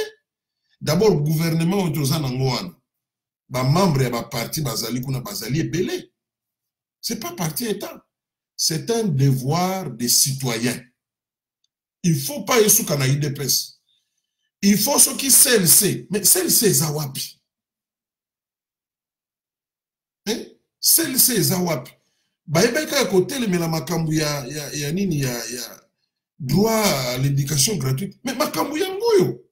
D'abord gouvernement oyo toza nango wana ba membre ya ba parti bazali kuna bazali ebele. C'est pas parti état. C'est un devoir des citoyens. Il faut pas esuka na UDPS. Il faut ce qui CLC. Mais CLC eza wapi? CLC eza wapi? Baebeka ya kotelemela makambu ya nini ya droit à l'éducation gratuite. Mais makambu ya ngoyo.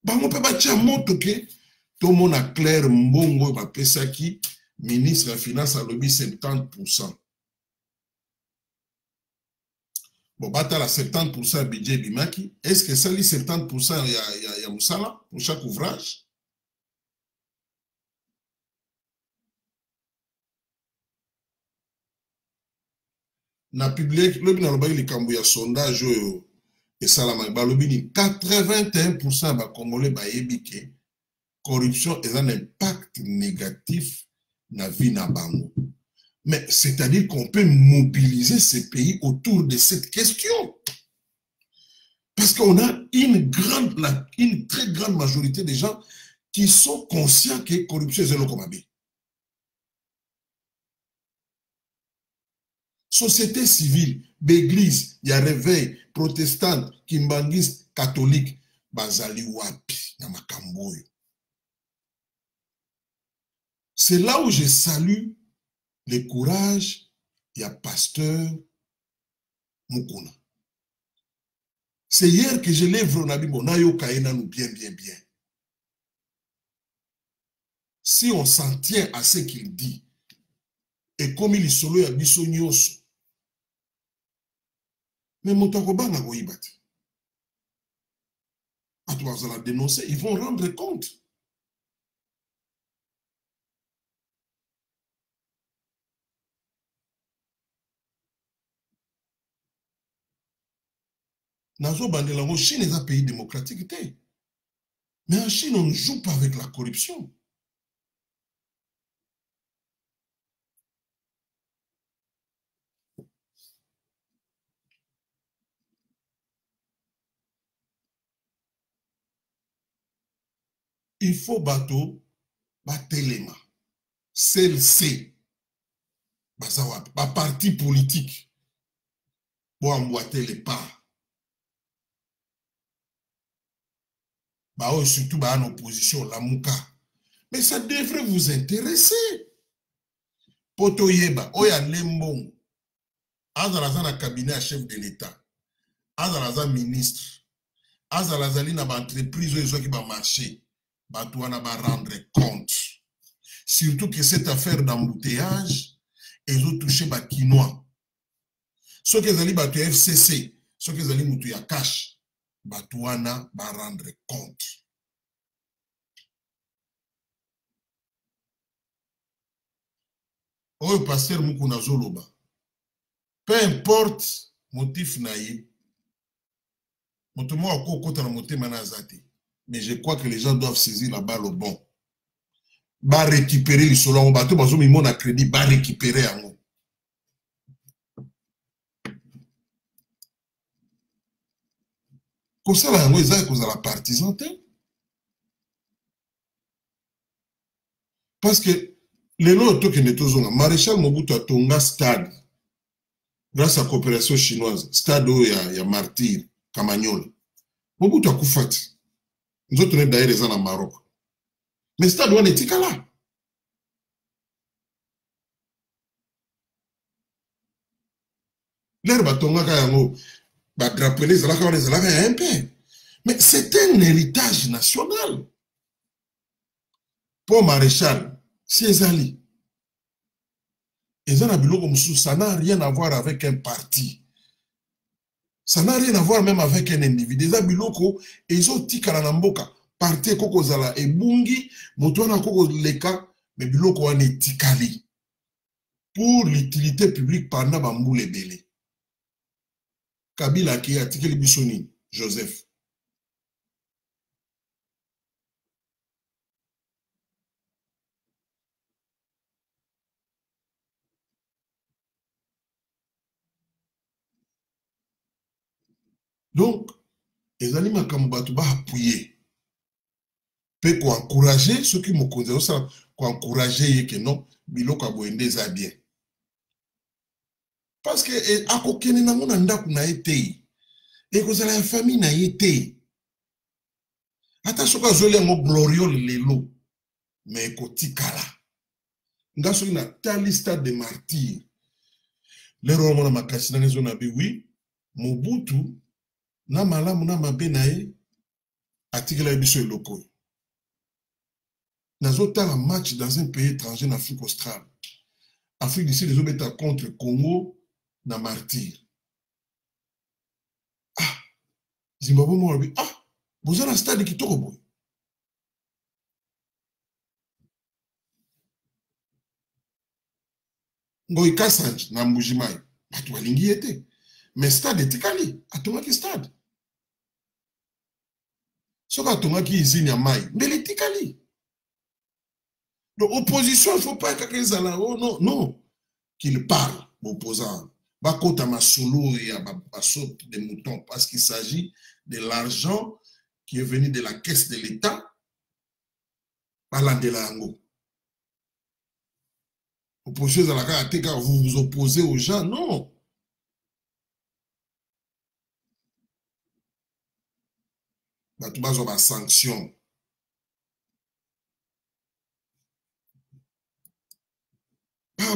Bango pe batia moto ke tomona Claire Mbongo bapesaki ministre ya finance a lobby 70%. Bon, bata la 70% budget bimaki. Est-ce que ça lit 70% ya musala pour chaque ouvrage? Na public, lobi na loba likambo ya sondage oyo esalama ba lobi ni 81% ba congolais ba yebike corruption est un impact négatif na vie na bango. Mais c'est-à-dire qu'on peut mobiliser ces pays autour de cette question. Parce qu'on a une très grande majorité de gens qui sont conscients que la corruption est un locomotive. Société civile, l'église, il y a réveil, protestante, kimbangiste, catholique, bazali wapi, na makamboyo. C'est là où je salue le courage, il y a pasteur Mukuna. C'est hier que je lève Nabimbo, Nayo Kaena nous bien. Si on s'en tient à ce qu'il dit, et comme il est solo ya biso nyoso, mais Motakobanga Goibati, à toi, vous allez dénoncer, ils vont rendre compte. Nazo Bandelango, Chine est un pays démocratique. Mais en Chine, on ne joue pas avec la corruption. Il faut bateau, batelema, CLC, ba parti politique, pour emboîter les pas. Surtout en opposition, la Mouka. Mais ça devrait vous intéresser. Poto Yeba, Oya Lembong, Azalaza na cabinet à chef de l'État, Azalaza ministre, Azalazali na ba entreprise qui va marcher, Batouana va rendre compte. Surtout que cette affaire d'embouteillage, ils ont touché ba quinoa. Ceux qui ont battu FCC, ceux qui ont battu ya cash. Batouana va rendre compte. Oh, pasteur Mukuna Zoloba. Peu importe motif naïe, mais je crois que les gens doivent saisir la balle au bon. Va récupérer le solo en bateau, parce que mon a crédit, va récupérer en haut. Comme ça, là, ils ont la partisanté. Parce que les lots qui ne sont pas, Maréchal Mobutu a tonga stade grâce à la coopération chinoise, stade où il y a martyr, Camagnola. Mobutu a koufati. Nous autres, d'ailleurs, les gens en Maroc. Mais stade où on est là. L'air batonga kayango. Mais c'est un héritage national. Pour Maréchal, Césali, ça n'a rien à voir avec un parti. Ça n'a rien à voir même avec un individu. Eza biloko ezotikala na mboka. Parti koko zala ebungi, moto wana koko leka, mais biloko wana etikali. Pour l'utilité publique pendant bamboule ebele. Kabila ki atikeli biso nini? Joseph. Donc, ezali makambo bato ba appuyer. Peut encourager ceux qui me connaissent ça, encourager que non, biloko aboende za bien. Parce que akokene nango na ndaku na ete. Et que la famille na été. Attention que je l'ai mon glorieux lelo. Mais kotikala. Nga so na talista de martyrs. Les romans na makasi na zona bi oui. Mobutu na malamu na mabe na ye atikela biso eloko. Nazota un match dans un pays étranger en Afrique australe. Afrique d'ici les hommes étaient contre Congo na martyr. Ah, Zimbabwe moi ah, vous avez un stade qui tourne boy. Ngoy Kassanj na Mbujimai, batu balingi ete. Mais stade etikali, atomaki stade. Soka atomaki izini ya mai, mais etikali. Donc, opposition, il ne faut pas que ça là, oh non, non. Qu'il parle, opposant. Bakota ma solo et à saute des moutons, parce qu'il s'agit de l'argent qui est venu de la caisse de l'État, parlant de l'ango. Opposition à la carte, car vous vous opposez aux gens, non. Bah, tu vas avoir sanction.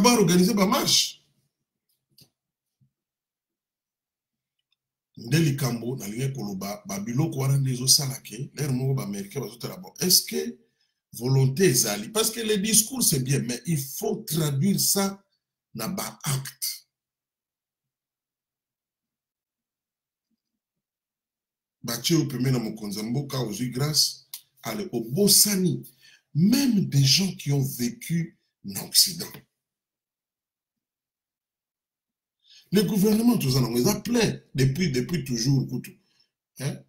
Pas organiser ma marche. Ndeli Kambo, na ligne Koloba, Babilo Kouaran des Osalake, l'air mot américain, est-ce que volonté est ali? Parce que les discours c'est bien, mais il faut traduire ça dans bas acte. Bâti au premier dans mon Konzamboka, aux grâce à l'Obosani, même des gens qui ont vécu en Occident. Les gouvernements, tous en ont plein depuis toujours. Hein?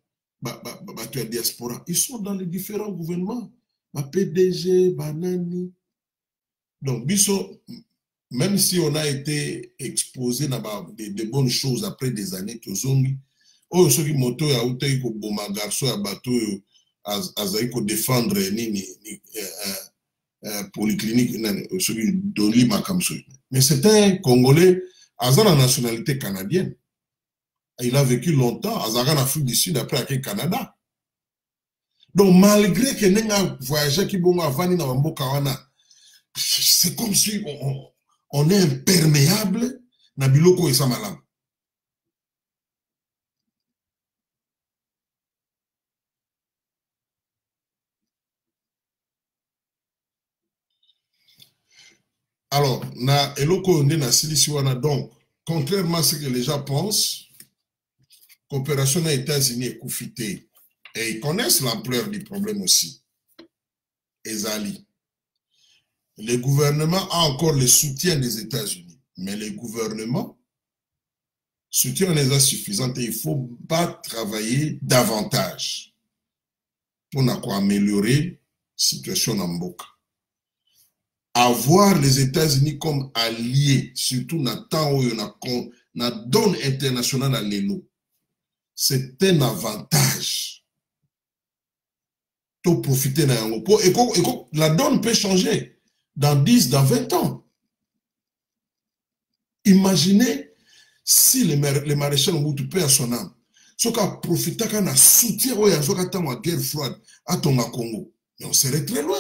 Tu as diaspora. Ils sont dans les différents gouvernements. PDG, Banani. Donc, même si on a été exposé dans de bonnes choses après des années, oh, ceux qui moto ya outé ko boma garçon ya bateau azaï ko défendre ni polyclinique ceux qui doli makamso. Mais c'était un Congolais. Azan a nationalité canadienne. Il a vécu longtemps. Azan en Afrique du Sud après au Canada. Donc malgré que nous avons voyagé qui bon avant ni na mboka wana, c'est comme si on est imperméable na biloko et samalam. Alors, na eloko on est na silisi wana donc contrairement à ce que les gens pensent, coopération aux États-Unis est confitée. Et ils connaissent l'ampleur du problème aussi. Ezali. Le gouvernement a encore le soutien des États-Unis. Mais le gouvernement soutient les insuffisants et il ne faut pas travailler davantage pour améliorer la situation en Mboka. Avoir les États-Unis comme alliés, surtout dans le temps où il y a une donne internationale à l'élo, c'est un avantage. Pour profiter d'un repos. Et la donne peut changer dans 10, dans 20 ans. Imaginez si les maréchals ont tout à son âme. Ce qui a profité quand on a soutien à la guerre froide à Tonga Congo. Mais on serait très loin.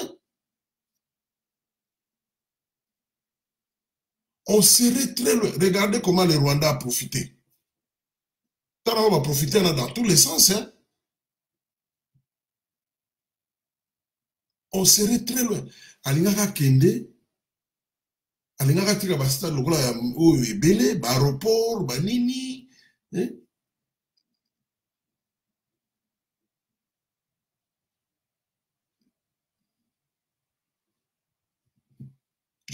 On serait très loin. Regardez comment le Rwanda a profité. On va profiter dans tous les sens. Hein? On serait très loin. Alingaka Kende, Alingaka Tika Basta, Logola, Ebele, Baroport, Banini.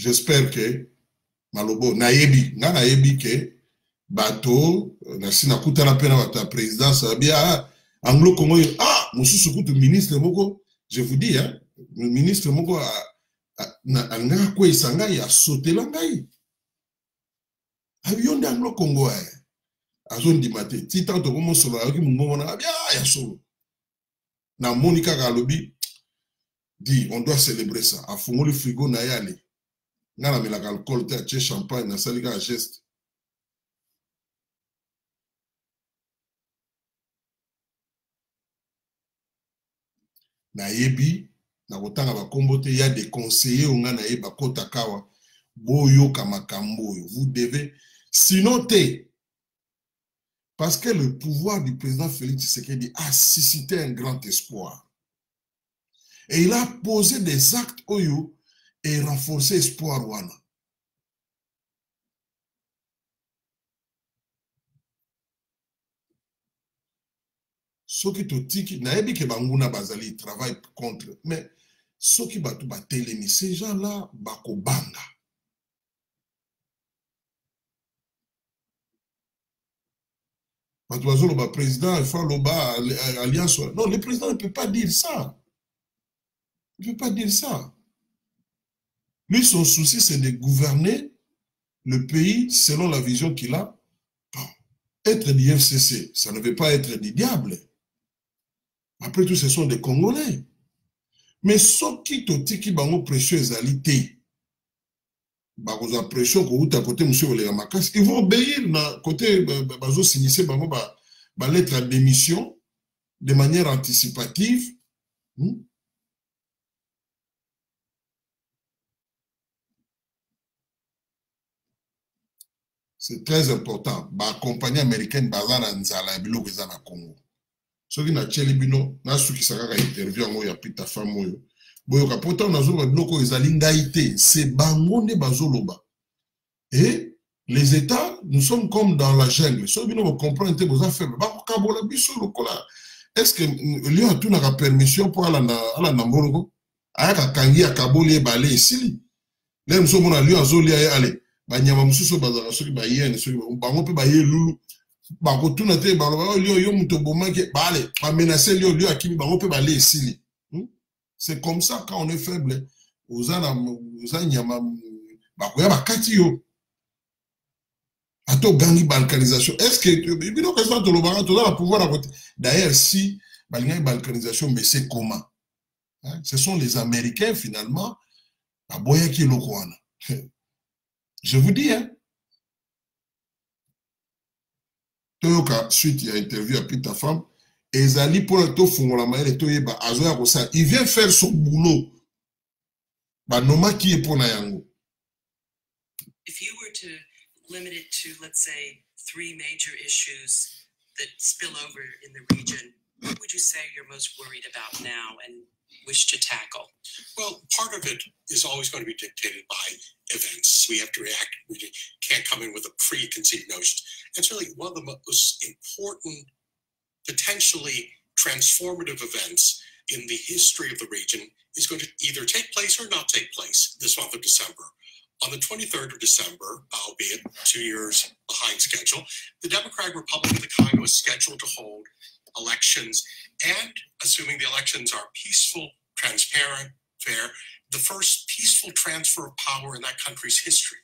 j'espère que malobo nayebi nga nayebi que bato nasi nakutana pe na bato ya présidence abia anglo congo mosusu kutu ministre moko je vous dis hein ministre moko anga kwesa ngai asotela ngai abionde anglo congo azondima te ti tanto komo solo ayoki mungongo na abia ya solo na moni kaka alobi dit on doit célébrer ça afungoli frigo na yale nga na melaka alcool te atie champagne na sali kaka geste nayebi na kotanga bakombo te ya des conseillers onga na ye bakota kawa boyoka makambo oyo vous devez sinon te parce que le pouvoir du président Félix Tshisekedi a suscité un grand espoir et il a posé des actes oyo et renforcé espoir wana soki totiki nayebi ke banguna bazali travail contre mais soki bato batelemi ces gens là bakobanga bato bazoloba président il faut loba alliance non le président ne peut pas dire ça il ne peut pas dire ça lui son souci c'est de gouverner le pays selon la vision qu'il a être du FCC ça ne veut pas être du diable. Après tout, ce sont des Congolais. Mais ceux qui totiki bango pression ezalité, bakoza pression ko uta côté monsieur Olega Makasi, ils vont obéir na côté bazo s'initier bango ba lettre à démission de manière anticipative. C'est très important. Ba compagnie américaine bazana nzala biloko za na Congo. Soki na tcheli bino na suki sakaka interview ngo ya Peter Famoyo boyo kapota na zo biloko ezali ngai te c'est bango nde bazoloba et les états nous sommes comme dans la jungle so bino vous comprenez te boza faible ba kabola biso lokola est-ce que lui a tout na permission pour ala na mbongo aka kangi akaboli balé esili là nous sommes na lui azoli ale banyama mususu bazala soki ba yene soki bango pe ba ye lulu bakotuna te baloba yo muto bomaki bale ba menacer lui akimi bango pe balé esili. C'est comme ça quand on est faible uzana nyama bakoya bakati yo ato gangi balkanisation est-ce que bino président to lobara to la pouvoir à côté d'ailleurs si balinga balkanisation mais c'est comment ce sont les Américains finalement baboya ki loko wana je vous dis hein toyoka suite ya interview à Peter Fam ezali pour to fungola maele to yeba azoya ko ça il vient faire son boulot ba noma ki e pona yango. If you were to limit it to, let's say, 3 major issues that spill over in the region, what would you say you're most worried about now and wish to tackle? Well, part of it is always going to be dictated by events. We have to react. We can't come in with a preconceived notion. It's really one of the most important, potentially transformative events in the history of the region is going to either take place or not take place this month of December. On the 23rd of December, albeit 2 years behind schedule, the Democratic Republic of the Congo is scheduled to hold elections, and assuming the elections are peaceful, transparent, fair, the first peaceful transfer of power in that country's history.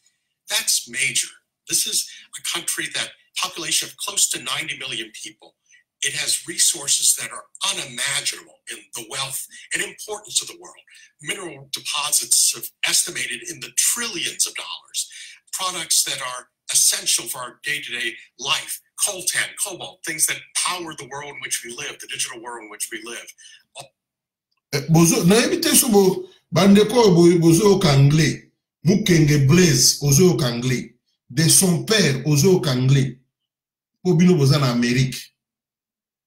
That's major. This is a country that population of close to 90 million people. It has resources that are unimaginable in the wealth and importance of the world. Mineral deposits have estimated in the trillions of dollars. Products that are essential for our day-to-day life. Coltan, cobalt, things that power the world in which we live, the digital world in which we live. Bozo na ebite subo bandeko bozo kanglais mukenge Blaise ozo kanglais de son père ozo kanglais obino boza na Amérique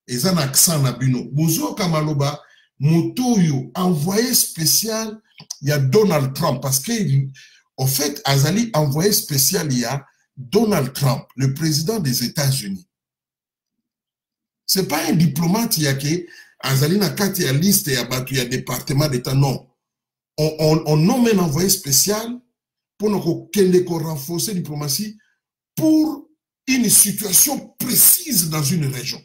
eza na accent na bino bozo kamaloba motoyo envoyé spécial ya Donald Trump parce que en fait azali envoyé spécial ya Donald Trump le président des États-Unis. C'est pas un diplomate yake azali na kati ya liste ya batu ya département d'état non. On nomme un envoyé spécial pour nous renforcer la diplomatie pour une situation précise dans une région.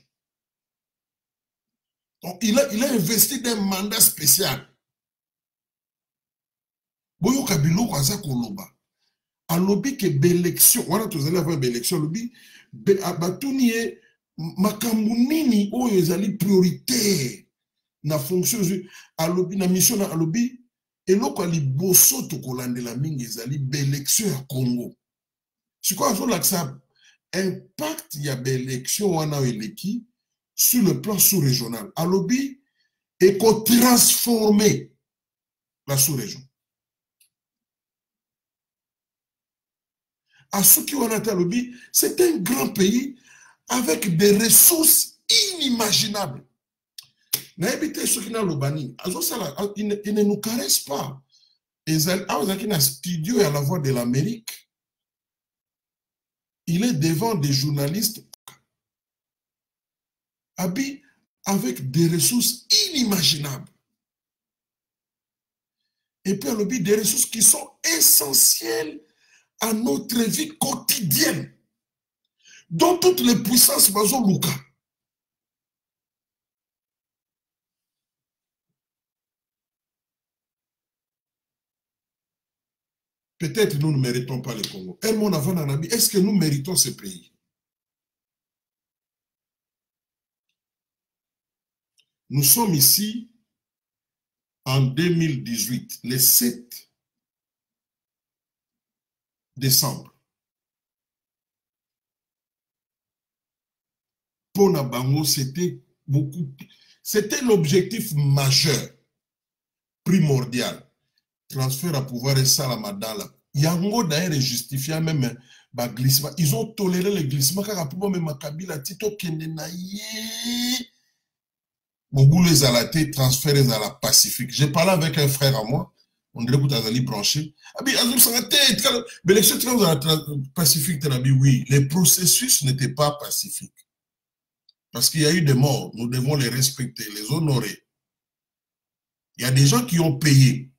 Donc, il a investi d'un mandat spécial. Boyo Kabilo Kwaza Koloba. A lobby que l'élection, on a tous allé avoir l'élection, lobby, abatounie makambounini ou yezali prioritaire na fonction a lobby na mission na lobby et l'autre ali bosso to kolande la mingi yezali l'élection à Congo. C'est quoi sur l'accent impact il y a l'élection wana eleki sur le plan sous-régional. A lobby et qu'on transformer la sous-région. À ceux qui ont été à lobby, c'est un grand pays avec des ressources inimaginables. Il ne nous caresse pas. Il a un studio à la Voix de l'Amérique. Il est devant des journalistes avec des ressources inimaginables. Et puis à lobby, des ressources qui sont essentielles à notre vie quotidienne, dont toutes les puissances bazo luka. Peut-être nous ne méritons pas le Congo. Est-ce que nous méritons ce pays? Nous sommes ici en 2018, le 7 décembre. Pour Nabango, c'était beaucoup. C'était l'objectif majeur, primordial. Transfert à pouvoir et ça la madala. Yango d'ailleurs justifié même ba glissement. Ils ont toléré le glissement car pour même Makabila Tito Kendenaye. Mobules les alaté transférés à la Pacifique. J'ai parlé avec un frère à moi. On dirait que tu as branché. L'élection dans la Pacifique, oui, les processus n'étaient pas pacifiques. Parce qu'il y a eu des morts, nous devons les respecter, les honorer. Il y a des gens qui ont payé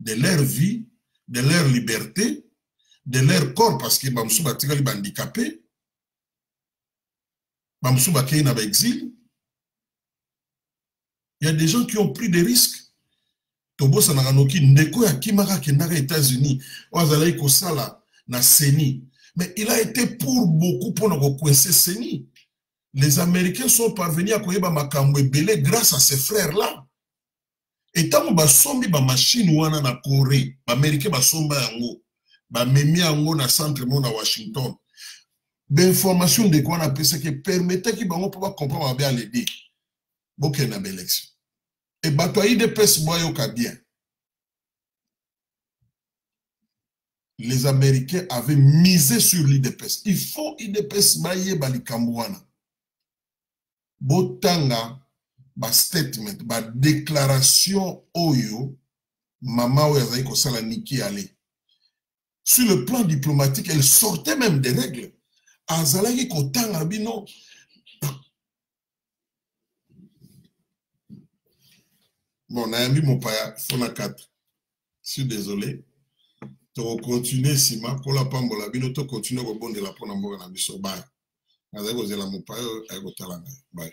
de leur vie, de leur liberté, de leur corps, parce que Bamsouba Tigali est handicapé, Bamsouba Keïn avait exil. Il y a des gens qui ont pris des risques. Tobo Sanaranoki, Ndeko ya Kimara Kendara États-Unis, Oazalaï Kosala, na Seni. Mais il a été pour beaucoup pour nous coincer Seni. Les Américains sont parvenus à Koyeba Makamwe Belé grâce à ces frères-là. Et tant que basombi ba machine wana na Corée, ba Américain basomba yango, ba memi yango na centre mo na Washington. D'information de quoi on appelle ça qui permettait qu'ils bango pouvoir comprendre bien l'aider. Bon qu'il y a une élection. Et batoyi de pes boyoka bien. Les Américains avaient misé sur l'IDPS. Il faut IDPS baye balikambouana. Botanga ba statement, ba déclaration oyo mama oyazaï ko sala niki ale. Sur le plan diplomatique, elle sortait même des règles. Azalaki ko tanga bino. Bon, Nayambi Mopaya, Fona 4. Je suis désolé. Tu vas continuer, Sima, pour la Pambola, tu vas continuer au bon de la Pona Mboga na Biso. Bye. Bye.